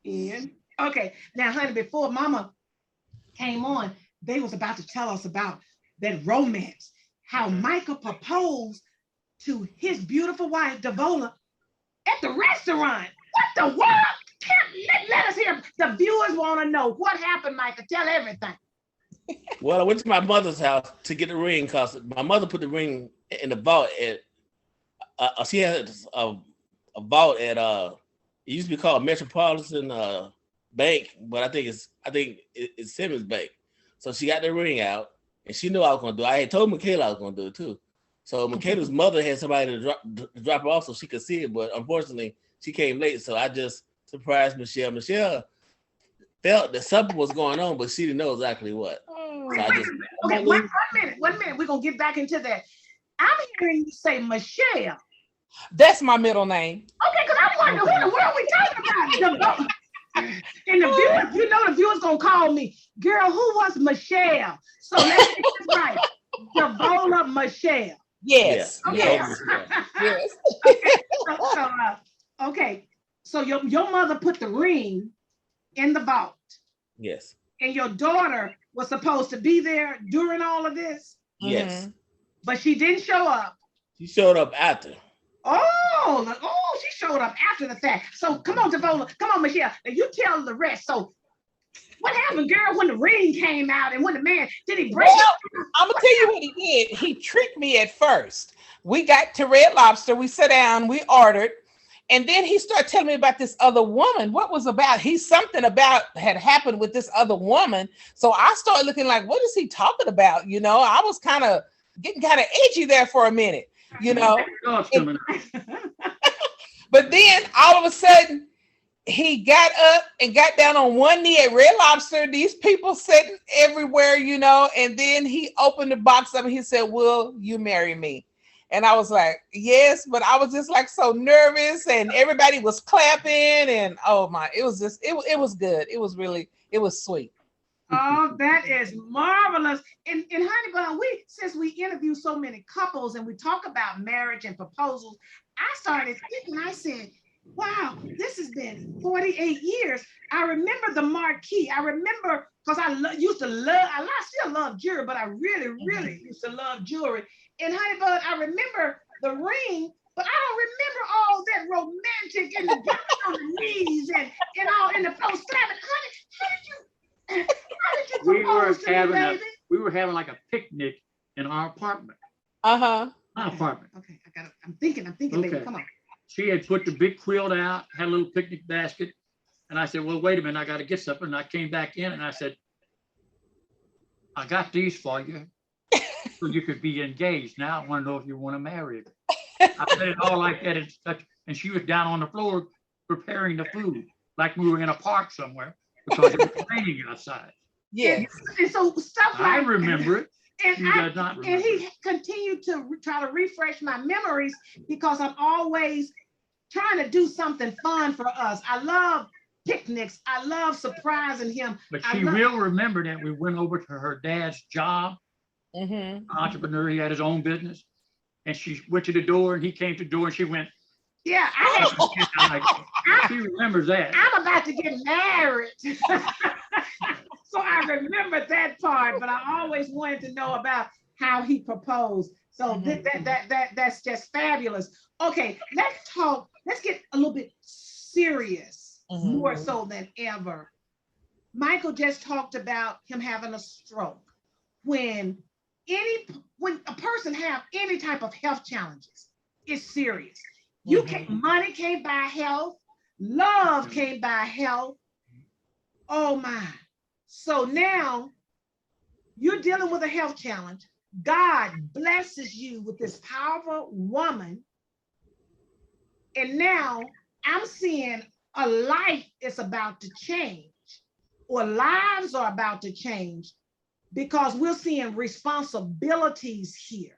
end. Okay. Now, honey, before Mama came on, they was about to tell us about that romance. How Micheal proposed to his beautiful wife, Devola, at the restaurant. What the world? Let us hear. The viewers want to know what happened, Micheal. Tell everything.
Well, I went to my mother's house to get the ring because my mother put the ring in the vault at. She had a vault at it used to be called Metropolitan Bank, but I think it's Simmons Bank. So she got the ring out, and she knew I was gonna do it. I had told Micheal I was gonna do it too. So Michaela's mother had somebody to drop her off so she could see it, but unfortunately she came late. So I just surprised Micheal. Micheal felt that something was going on, but she didn't know exactly what. So I just
Okay, one minute. We're gonna get back into that. I'm hearing you say Micheal.
That's my middle name.
Okay, because I wonder who in the world we talking about. And the viewers, you know the viewers gonna call me, girl, who was Micheal? So let's get this right. Devola Micheal.
Yes.
Yeah.
Yes.
Yes. Okay. So your mother put the ring in the vault.
Yes.
And your daughter was supposed to be there during all of this,
Yes.
but she didn't show up.
She showed up after.
She showed up after the fact. So come on, Devola, come on, Micheal. Now you tell the rest. So what happened, girl, when the ring came out and when the man, did he break it?
I'm gonna tell you what he did. He tricked me at first. We got to Red Lobster, we sat down, we ordered, and then he started telling me about this other woman. What was about? Something about had happened with this other woman. So I started looking like, what is he talking about? You know, I was getting kind of edgy there for a minute, you know. But then all of a sudden, he got up and got down on one knee at Red Lobster. These people sitting everywhere, you know, and then he opened the box up and he said, "Will you marry me?" And I was like, yes, but I was just like so nervous and everybody was clapping and oh my, it was good. It was sweet.
Oh, that is marvelous. And honey bun, since we interview so many couples and we talk about marriage and proposals, I started thinking, I said, wow, this has been 48 years. I remember the marquee. I remember because I still love jewelry, but I really, really used to love jewelry. And honey bun, I remember the ring, but I don't remember all that romantic and the jumping on the knees and all in the post slapping. Honey, how did you propose to me, baby?
We were having like a picnic in our apartment.
My
apartment.
Okay, I'm thinking,
Okay.
baby, come on.
She had put the big quilt out, had a little picnic basket. And I said, well, wait a minute, I got to get something. And I came back in and I said, I got these for you so you could be engaged. Now I want to know if you want to marry me. I said it all like that. And she was down on the floor preparing the food, like we were in a park somewhere because it was raining outside.
Yes.
And so stuff
I
like
remember it.
and
She does not remember.
and he continued to try to refresh my memories because I'm always trying to do something fun for us. I love picnics. I love surprising him.
But
I
she
love-
will remember that we went over to her dad's job, entrepreneur. He had his own business. And she went to the door and he came to the door and she went,
Yeah,
she remembers that.
I'm about to get married. So I remember that part, but I always wanted to know about how he proposed. So that's just fabulous. Okay, let's get a little bit serious, more so than ever. Michael just talked about him having a stroke. When a person have any type of health challenges, it's serious. Money can't buy health, love can't buy health. Oh my. So now you're dealing with a health challenge. God blesses you with this powerful woman. And now I'm seeing a life is about to change, or lives are about to change, because we're seeing responsibilities here.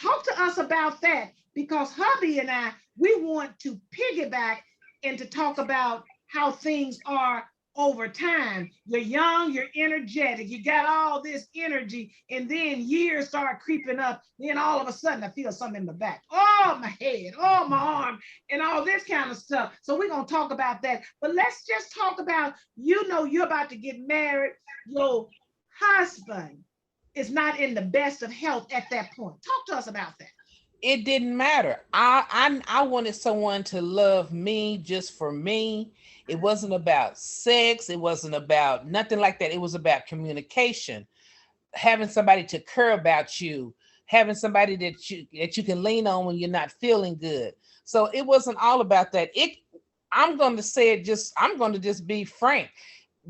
Talk to us about that, because hubby and I, we want to piggyback and to talk about how things are over time. You're young, you're energetic, you got all this energy, and then years start creeping up. Then all of a sudden I feel something in the back. Oh, my head, oh, my arm, and all this kind of stuff. So we're going to talk about that. But let's just talk about, you're about to get married. Your husband is not in the best of health at that point. Talk to us about that.
It didn't matter. I wanted someone to love me just for me. It wasn't about sex. It wasn't about nothing like that. It was about communication, having somebody to care about you, having somebody that you can lean on when you're not feeling good. So it wasn't all about that. I'm going to just be frank.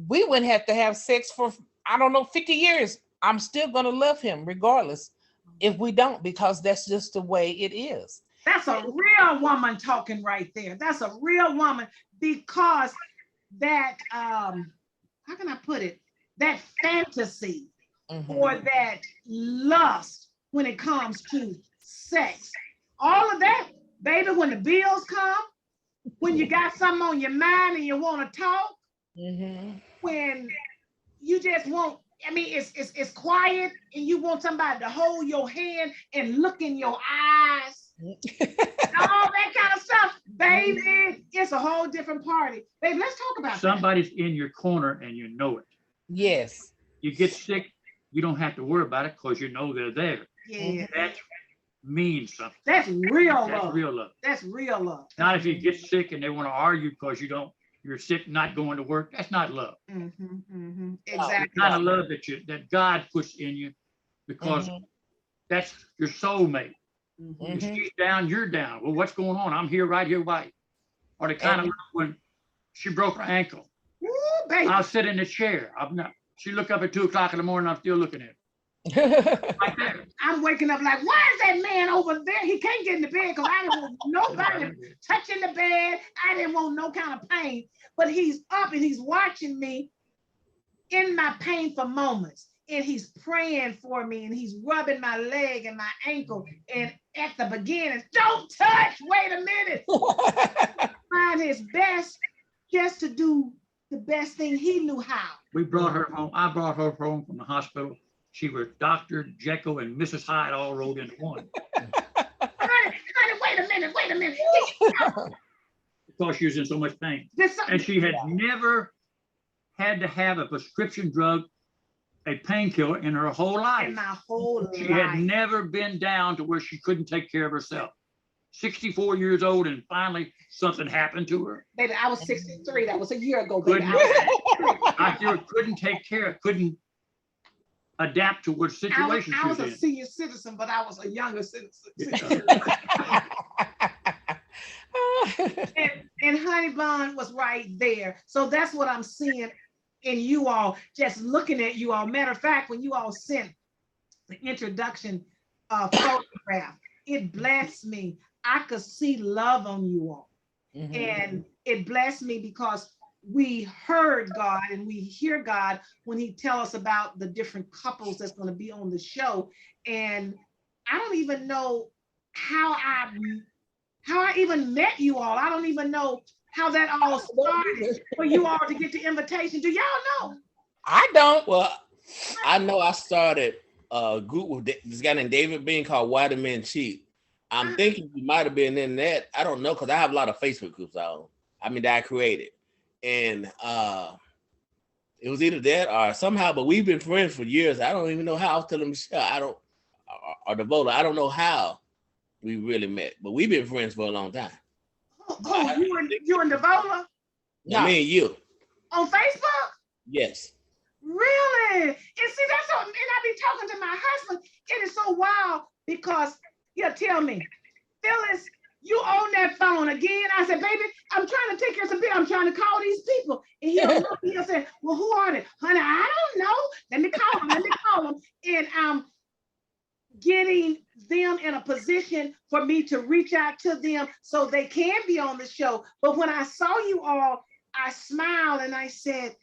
We wouldn't have to have sex for, 50 years. I'm still going to love him regardless if we don't, because that's just the way it is.
That's a real woman talking right there. That's a real woman, because that, how can I put it? That fantasy or that lust when it comes to sex, all of that, baby, when the bills come, when you got something on your mind and you want to talk, when you just want, it's quiet and you want somebody to hold your hand and look in your eyes, all that kind of stuff, baby, it's a whole different party. Baby, let's talk about
Somebody's in your corner and you know it.
Yes.
You get sick, you don't have to worry about it because you know they're there.
Yeah.
That means something.
That's real love.
That's real love.
That's real love.
Not if you get sick and they want to argue because you're sick, not going to work. That's not love.
Exactly.
The kind of love that God puts in you, because that's your soulmate. If she's down, you're down. Well, what's going on? I'm here, right here, right. Or the kind of love when she broke her ankle.
Ooh, baby.
I'll sit in the chair. She looked up at 2 o'clock in the morning. I'm still looking at her. Right there.
I'm waking up like, why is that man over there? He can't get in the bed because I didn't want nobody touching the bed. I didn't want no kind of pain. But he's up and he's watching me in my painful moments. And he's praying for me and he's rubbing my leg and my ankle. And at the beginning, don't touch, wait a minute. Find his best just to do the best thing he knew how.
We brought her home. I brought her home from the hospital. She was Dr. Jekyll and Mrs. Hyde all rolled into one.
Honey, wait a minute.
Because she was in so much pain. And she had never had to have a prescription drug, a painkiller in her whole life.
In my whole
She
life.
had never been down to where she couldn't take care of herself. 64 years old, and finally something happened to her.
Baby, I was 63. That was a year ago, baby.
Couldn't take care, couldn't adapt to what situation
I was
she
a
was in.
senior citizen, but I was a younger citizen. and Honey Bun was right there. So that's what I'm seeing in you all, just looking at you all. Matter of fact, when you all sent the introduction photograph, it blessed me. I could see love on you all. And it blessed me because we heard God and we hear God when he tell us about the different couples that's going to be on the show. And I don't even know how I even met you all. I don't even know how that all started for you all to get the invitation. Do y'all know?
I don't.
Well, I know I started a group with this guy named David Bean called Why the Men Cheat. I'm thinking you might have been in that. I don't know, because I have a lot of Facebook groups that I created. And it was either that or somehow, but we've been friends for years. I don't even know how. I was telling Micheal, or Devola, I don't know how we really met, but we've been friends for a long time.
Oh, you and Devola?
No. Me and you.
On Facebook?
Yes.
Really? And see, that's what, and I be talking to my husband. It is so wild because he'll tell me, Phyllis, you on that phone again? I said, baby, I'm trying to take care of some bill. I'm trying to call these people. And he'll say, well, who are they? Honey, I don't know. Let me call them. And I'm getting them in a position for me to reach out to them so they can be on the show. But when I saw you all, I smiled and I said,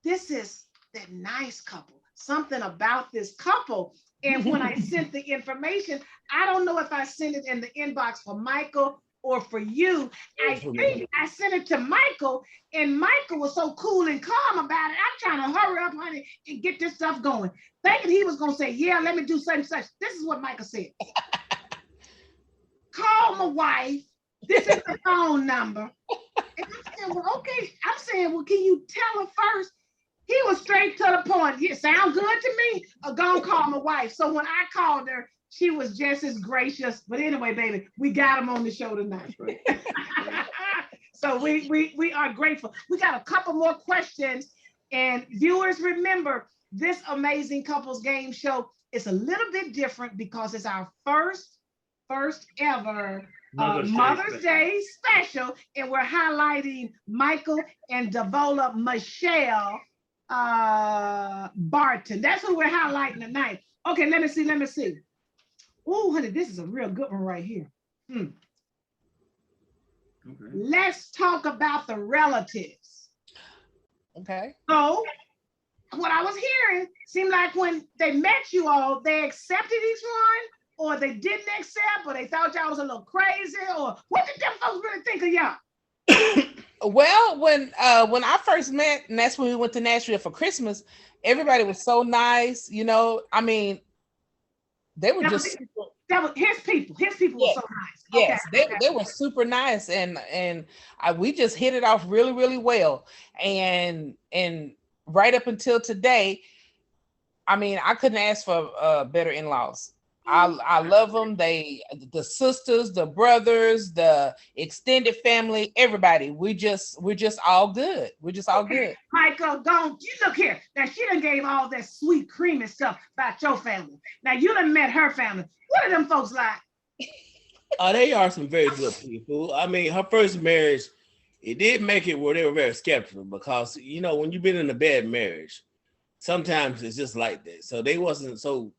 this is that nice couple. Something about this couple. And when I sent the information, I don't know if I sent it in the inbox for Michael or for you. I think I sent it to Michael, and Michael was so cool and calm about it. I'm trying to hurry up, honey, and get this stuff going. Thinking he was going to say, yeah, let me do such and such. This is what Michael said. Call my wife. This is the phone number. And I'm saying, well, okay. I'm saying, well, can you tell her first? He was straight to the point. It sound good to me. Go call my wife. So when I called her, she was just as gracious. But anyway, baby, we got him on the show tonight. Right? So we are grateful. We got a couple more questions. And viewers, remember, this Amazing Couples Game Show is a little bit different because it's our first ever Mother's Day special. And we're highlighting Michael and Devola Micheal Barton. That's who we're highlighting tonight. Okay, let me see. Oh, honey, this is a real good one right here. Okay. Let's talk about the relatives.
Okay.
So, what I was hearing seemed like when they met you all, they accepted each one, or they didn't accept, or they thought y'all was a little crazy, or what did them folks really think of y'all?
Well, when I first met, and that's when we went to Nashville for Christmas, everybody was so nice. You know, I mean, they were
that was his people. His people were so nice.
Yes, they were super nice, and we just hit it off really, really well. And right up until today, I mean, I couldn't ask for better in-laws. I love them. The sisters, the brothers, the extended family, everybody. We're just all good. We're just all good.
Michael, don't you look here. Now she done gave all that sweet creamy stuff about your family. Now you done met her family. What are them folks like?
They are some very good people. I mean, her first marriage, it did make it where they were very skeptical because, you know, when you've been in a bad marriage, sometimes it's just like that. So they wasn't so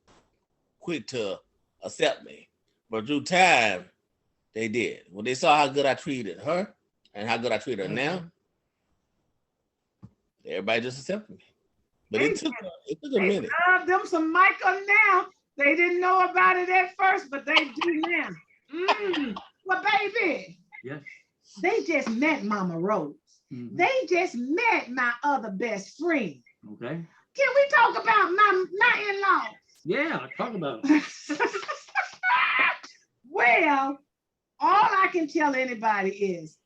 quick to accept me, but through time they did. When they saw how good I treated her and how good I treat her now, everybody just accepted me. But it took a minute.
Love them some Michael now. They didn't know about it at first, but they do now. Well, baby,
yes,
they just met Mama Rose. They just met my other best friend.
Okay.
Can we talk about my in-law?
Yeah, talk about it.
Well, all I can tell anybody is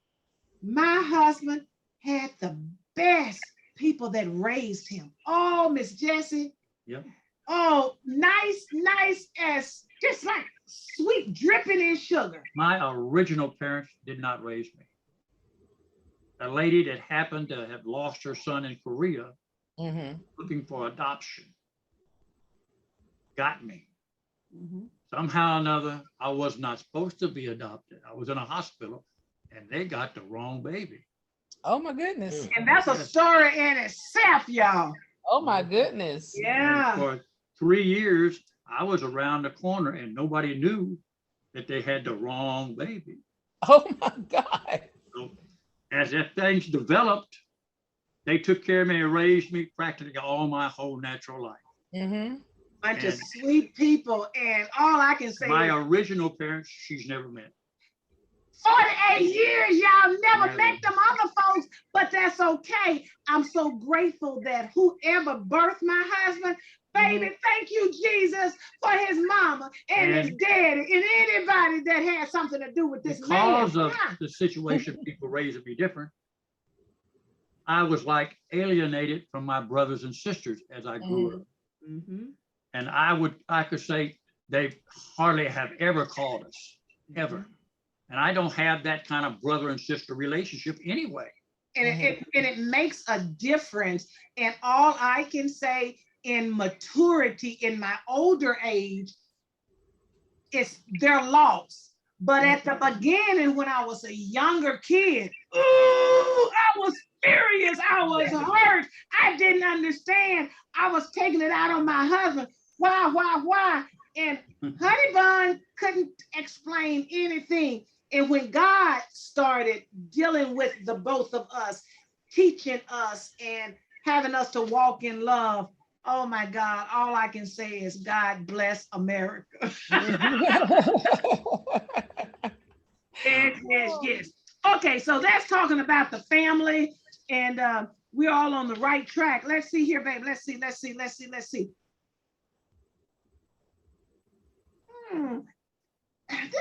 my husband had the best people that raised him. Oh, Miss Jessie.
Yeah.
Oh, nice as just like sweet dripping in sugar.
My original parents did not raise me. A lady that happened to have lost her son in Korea, looking for adoption, got me. Somehow or another, I was not supposed to be adopted. I was in a hospital and they got the wrong baby.
Oh my goodness.
And that's a story in itself, y'all.
Oh my goodness.
Yeah.
And for 3 years, I was around the corner and nobody knew that they had the wrong baby.
Oh my God.
So as if things developed, they took care of me and raised me practically all my whole natural life.
Mm-hmm.
Bunch of
And-
sweet people, and all I can say
My
is
original parents, she's never met.
48 years, y'all never
Never.
met them other folks, but that's okay. I'm so grateful that whoever birthed my husband, baby, thank you, Jesus, for his mama and his
And-
daddy and anybody that had something to do with this
Because
man.
of the situation, people raising me different. I was like alienated from my brothers and sisters as I grew up.
Mhm.
And I could say they hardly have ever called us, ever. And I don't have that kind of brother and sister relationship anyway.
And it makes a difference. And all I can say in maturity, in my older age, is their loss. But at the beginning, when I was a younger kid, ooh, I was furious. I was hurt. I didn't understand. I was taking it out on my husband. Why? And Honey Bun couldn't explain anything. And when God started dealing with the both of us, teaching us and having us to walk in love, oh my God, all I can say is God bless America. Yes. Okay, so that's talking about the family, and we're all on the right track. Let's see here, babe. Let's see. This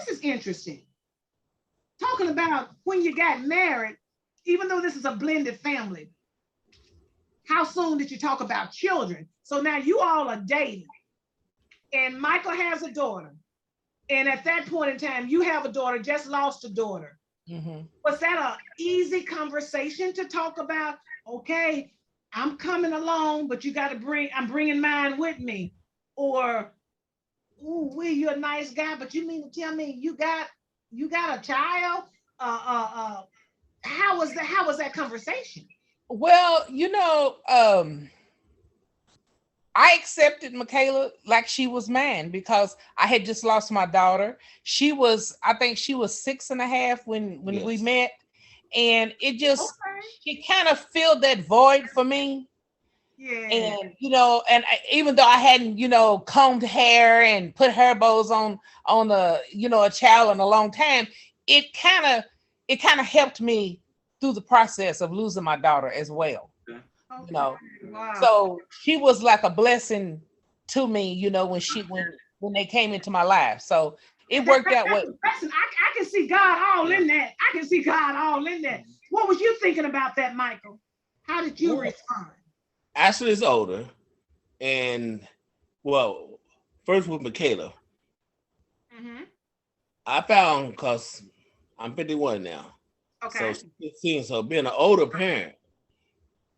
is interesting. Talking about when you got married, even though this is a blended family, how soon did you talk about children? So now you all are dating, and Michael has a daughter. And at that point in time, you have a daughter, just lost a daughter.
Mm-hmm.
Was that an easy conversation to talk about? Okay, I'm coming along, but you got to I'm bringing mine with me. Or, ooh, you're a nice guy, but you mean to tell me you got a child? How was that conversation?
Well, I accepted Micheal like she was mine because I had just lost my daughter. I think she was 6.5 when we met. And it just, it kind of filled that void for me.
Yeah.
And, even though I hadn't, combed hair and put hair bows on a child in a long time, it kind of helped me through the process of losing my daughter as well.
Okay.
Wow.
So
she was like a blessing to me, when they came into my life. So it worked out well.
Listen, I can see God all in that. What was you thinking about that, Michael? How did you respond?
Ashley is older, and first with Micheal, I found, because I'm 51 now, so she's 15. So being an older parent,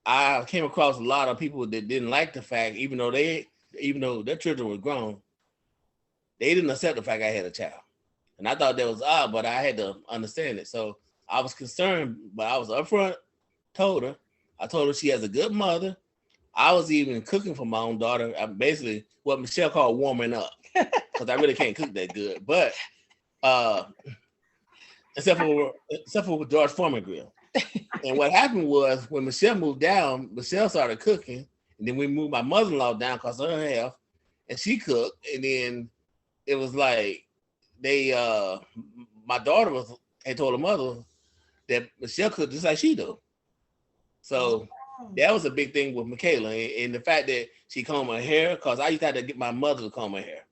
I came across a lot of people that didn't like the fact, even though their children were grown, they didn't accept the fact I had a child. And I thought that was odd, but I had to understand it. So I was concerned, but I was upfront, I told her she has a good mother. I was even cooking for my own daughter. I'm basically what Micheal called warming up, because I really can't cook that good. But except for with George Foreman grill. And what happened was when Micheal moved down, Micheal started cooking, and then we moved my mother-in-law down because of her health, and she cooked. And then it was like my daughter had told her mother that Micheal cooked just like she do. So that was a big thing with Micheal, and the fact that she combed her hair, because I used to have to get my mother to comb her hair.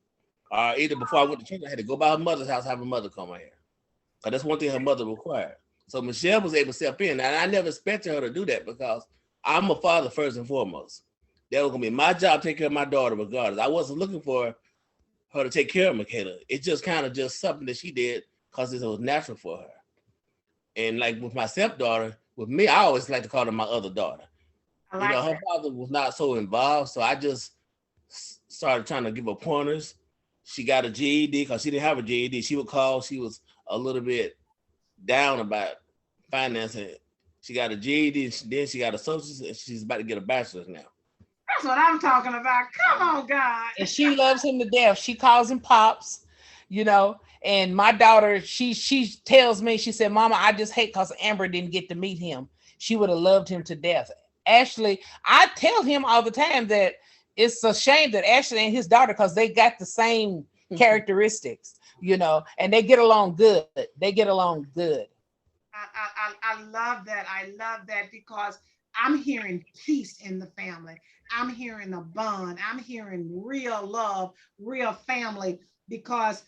Or either before I went to church, I had to go by her mother's house, have her mother comb her hair. Because that's one thing her mother required. So Micheal was able to step in, and I never expected her to do that because I'm a father first and foremost. That was gonna be my job, to take care of my daughter regardless. I wasn't looking for her to take care of Micheal. It's just kind of just something that she did because it was natural for her. And like with my stepdaughter, with me, I always like to call her my other daughter. Her father was not so involved, so I just started trying to give her pointers. She got a GED because she didn't have a GED. She would call. She was a little bit down about financing. She got a GED, then she got a associate's, and she's about to get a bachelor's now.
That's what I'm talking about. Come on, God.
And she loves him to death. She calls him Pops, And my daughter, she tells me, she said, Mama, I just hate because Amber didn't get to meet him. She would have loved him to death. Ashley, I tell him all the time that it's a shame that Ashley and his daughter, because they got the same characteristics, you know, and they get along good. They get along good.
I love that. I love that because I'm hearing peace in the family. I'm hearing a bond. I'm hearing real love, real family. Because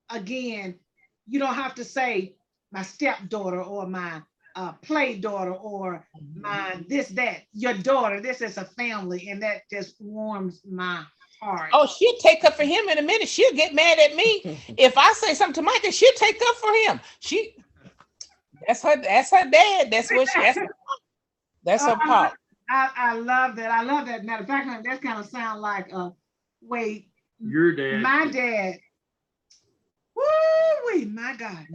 again, you don't have to say my stepdaughter or my play daughter or my this, that. Your daughter, this is a family, and that just warms my heart.
Oh, she'll take up for him in a minute. She'll get mad at me if I say something to Micah. She'll take up for him. That's her dad. That's what that's her pop.
I love that. I love that. Matter of fact, that kind of sound like wait,
Your dad.
my dad. Woo-wee, my God.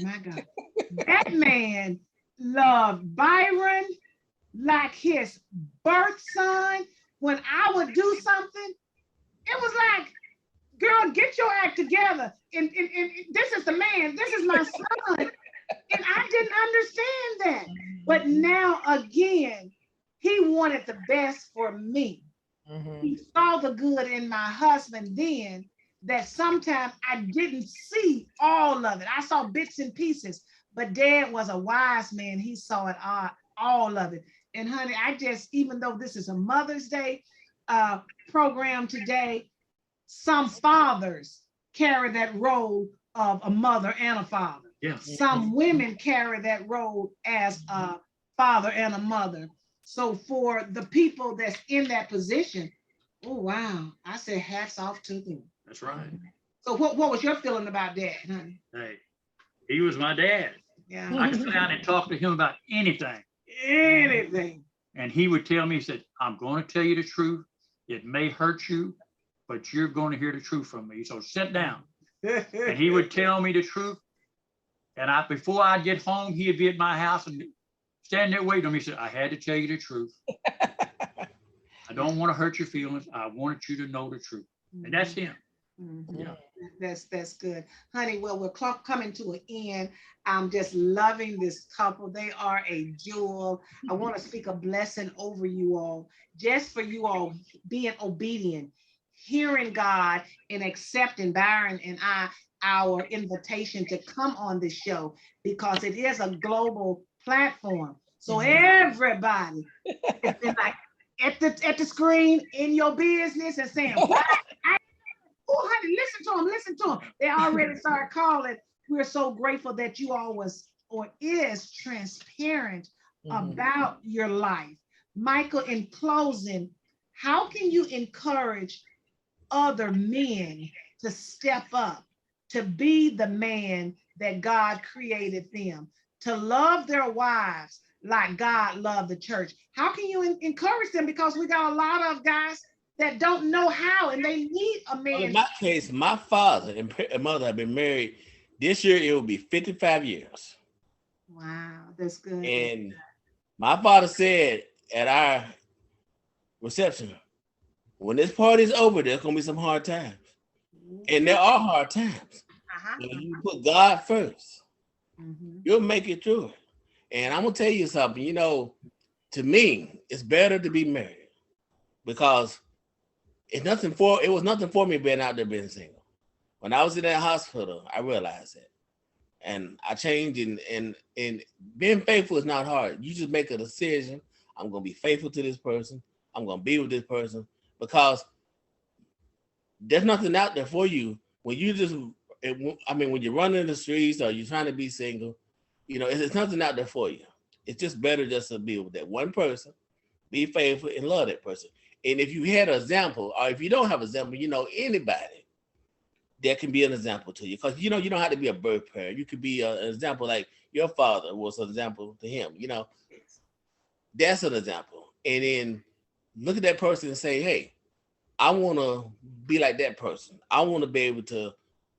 That man loved Byron like his birth son. When I would do something, it was like, girl, get your act together. And this is the man, this is my son. And I didn't understand that. But now again, he wanted the best for me. He saw the good in my husband then, that sometimes I didn't see all of it. I saw bits and pieces, but Dad was a wise man. He saw it all of it. And honey, I just, even though this is a Mother's Day program today, some fathers carry that role of a mother and a father.
Yes.
Some women carry that role as a father and a mother. So for the people that's in that position, oh wow, I say hats off to them.
That's right.
So what was your feeling about that, honey?
Hey, he was my dad.
Yeah.
I could sit down and talk to him about anything.
Anything.
And he would tell me, he said, I'm going to tell you the truth. It may hurt you, but you're going to hear the truth from me. So sit down. And he would tell me the truth. And before I'd get home, he'd be at my house and stand there waiting on me. He said, I had to tell you the truth. I don't want to hurt your feelings. I wanted you to know the truth. And that's him. Yeah.
That's good, honey. Well, we're coming to an end. I'm just loving this couple. They are a jewel. I want to speak a blessing over you all, just for you all being obedient, hearing God, and accepting Byron and our invitation to come on this show, because it is a global platform. So everybody has been like at the screen in your business and saying, what? Oh, honey, listen to him. They already started calling. We're so grateful that you all is transparent about your life. Micheal, in closing, how can you encourage other men to step up, to be the man that God created them, to love their wives like God loved the church? How can you encourage them? Because we got a lot of guys that don't know how, and they need a man.
Well, in my case, my father and mother have been married. This year, it will be 55 years.
Wow, that's good.
And my father said at our reception, when this party is over, there's going to be some hard times. And there are hard times. When you put God first, you'll make it through it. And I'm going to tell you something, you know, to me, it's better to be married, because it was nothing for me being out there being single. When I was in that hospital, I realized that. And I changed, and being faithful is not hard. You just make a decision. I'm going to be faithful to this person. I'm going to be with this person, because there's nothing out there for you when you just, when you're running the streets or you're trying to be single, you know, there's nothing out there for you. It's just better just to be with that one person, be faithful, and love that person. And if you had an example, or if you don't have an example, you know, anybody that can be an example to you. Because, you know, you don't have to be a birth parent. You could be an example, like your father was an example to him. You know, that's an example. And then look at that person and say, hey, I want to be like that person. I want to be able to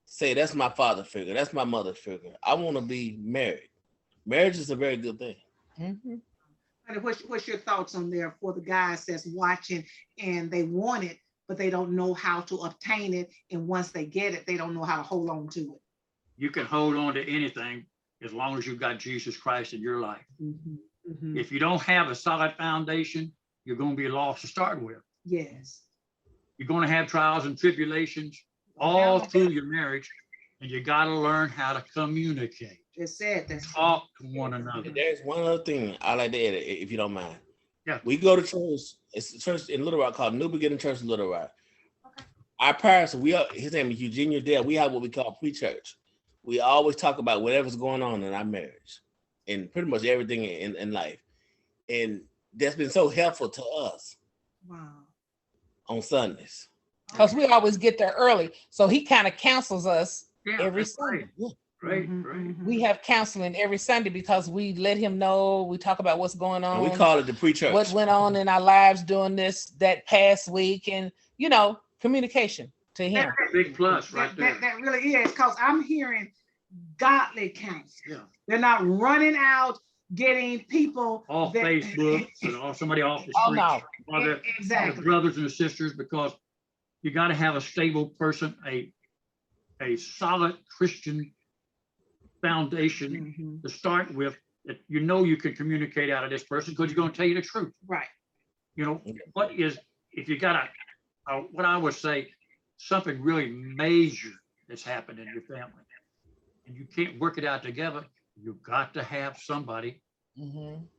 say, that's my father figure. That's my mother figure. I want to be married. Marriage is a very good thing.
Mm-hmm. What's your thoughts on there for the guys that's watching and they want it, but they don't know how to obtain it, and once they get it, they don't know how to hold on to it?
You can hold on to anything as long as you've got Jesus Christ in your life. If you don't have a solid foundation, you're going to be lost to start with.
Yes.
You're going to have trials and tribulations all through your marriage, and you got to learn how to communicate.
That's it. That's
Talk to one another.
There's one other thing I like to add, if you don't mind.
Yeah.
We go to church. It's a church in Little Rock called New Beginning Church in Little Rock. Okay. Our pastor, his name is Eugenia Dale. We have what we call pre-church. We always talk about whatever's going on in our marriage and pretty much everything in life. And that's been so helpful to us.
Wow.
On Sundays.
Because we always get there early. So he kind of counsels us every Sunday.
Great.
We have counseling every Sunday because we let him know, we talk about what's going on.
And we call it the pre-church.
What went on in our lives during that past week, and communication to him.
Big plus right there.
That really is, because I'm hearing godly counsel.
Yeah.
They're not running out getting people
off Facebook or somebody off the street.
Oh, no.
Exactly.
The brothers and the sisters, because you got to have a stable person, a solid Christian foundation to start with, that you can communicate out of this person because you're going to tell you the truth.
Right.
If you got what I would say, something really major that's happened in your family, and you can't work it out together, you've got to have somebody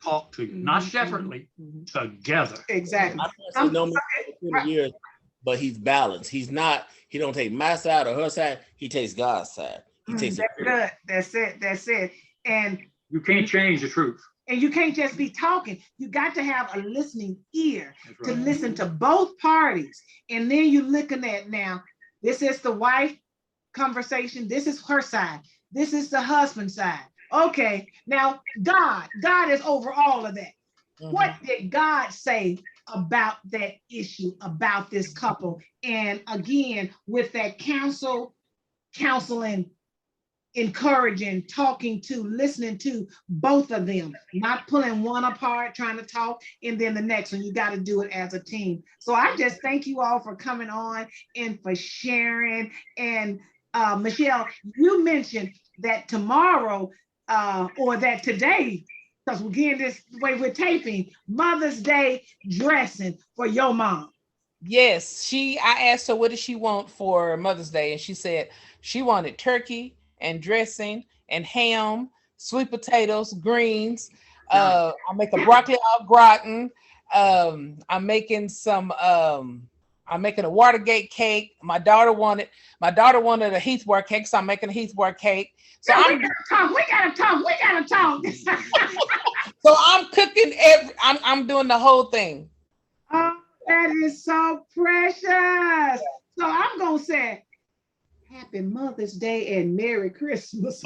talk to you, not separately, together.
Exactly.
I know 20 years, but he's balanced. He don't take my side or her side. He takes God's side. He takes
That's it. And
you can't change the truth.
And you can't just be talking. You got to have a listening ear to listen to both parties. And then you're looking at, now, this is the wife conversation. This is her side. This is the husband side. Okay, now God is over all of that. What did God say about that issue, about this couple? And again, with that counseling, encouraging, talking to, listening to both of them, not pulling one apart, trying to talk, and then the next one. You got to do it as a team. So I just thank you all for coming on and for sharing. And Micheal, you mentioned that tomorrow or that today, because again, this way we're taping, Mother's Day dressing for your mom.
Yes, I asked her what does she want for Mother's Day, and she said she wanted turkey and dressing and ham, sweet potatoes, greens. I make a broccoli au gratin. I'm making a Watergate cake. My daughter wanted a Heathworth cake, so I'm making a Heathworth cake. So
we gotta talk.
So I'm cooking I'm doing the whole thing.
Oh, that is so precious. So I'm gonna say Happy Mother's Day and Merry Christmas.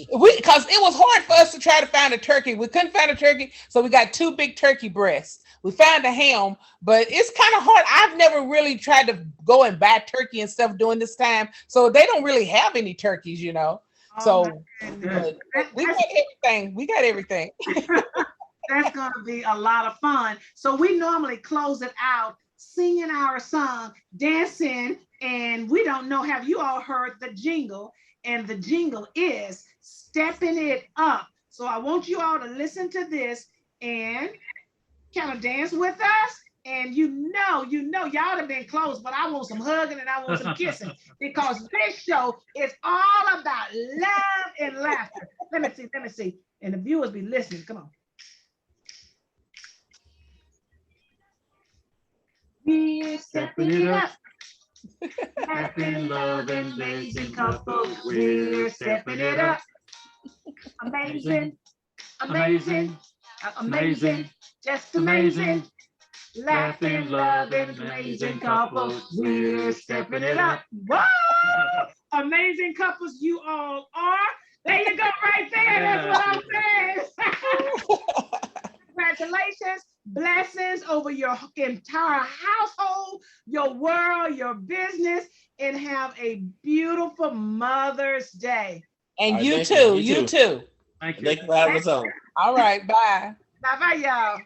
Because it was hard for us to try to find a turkey. We couldn't find a turkey, so we got 2 big turkey breasts. We found a ham, but it's kind of hard. I've never really tried to go and buy turkey and stuff during this time, so they don't really have any turkeys, So we got everything. We got everything.
That's going to be a lot of fun. So we normally close it out singing our song, dancing, and we don't know, have you all heard the jingle? And the jingle is Stepping It Up. So I want you all to listen to this and kind of dance with us. And you know, y'all have been close, but I want some hugging and I want some kissing, because this show is all about love and laughter. Let me see. And the viewers be listening. Come on. We're stepping it up. Happy, love, and amazing couple. We're stepping it up. Amazing. Just amazing. Laughing, loving, amazing couples. We're stepping it up. Whoa! Amazing couples you all are. There you go, right there. That's what I'm saying. Congratulations. Blessings over your entire household, your world, your business, and have a beautiful Mother's Day.
And right, you too.
Thank you.
Thank you for having us on.
All right, bye.
Bye-bye, y'all.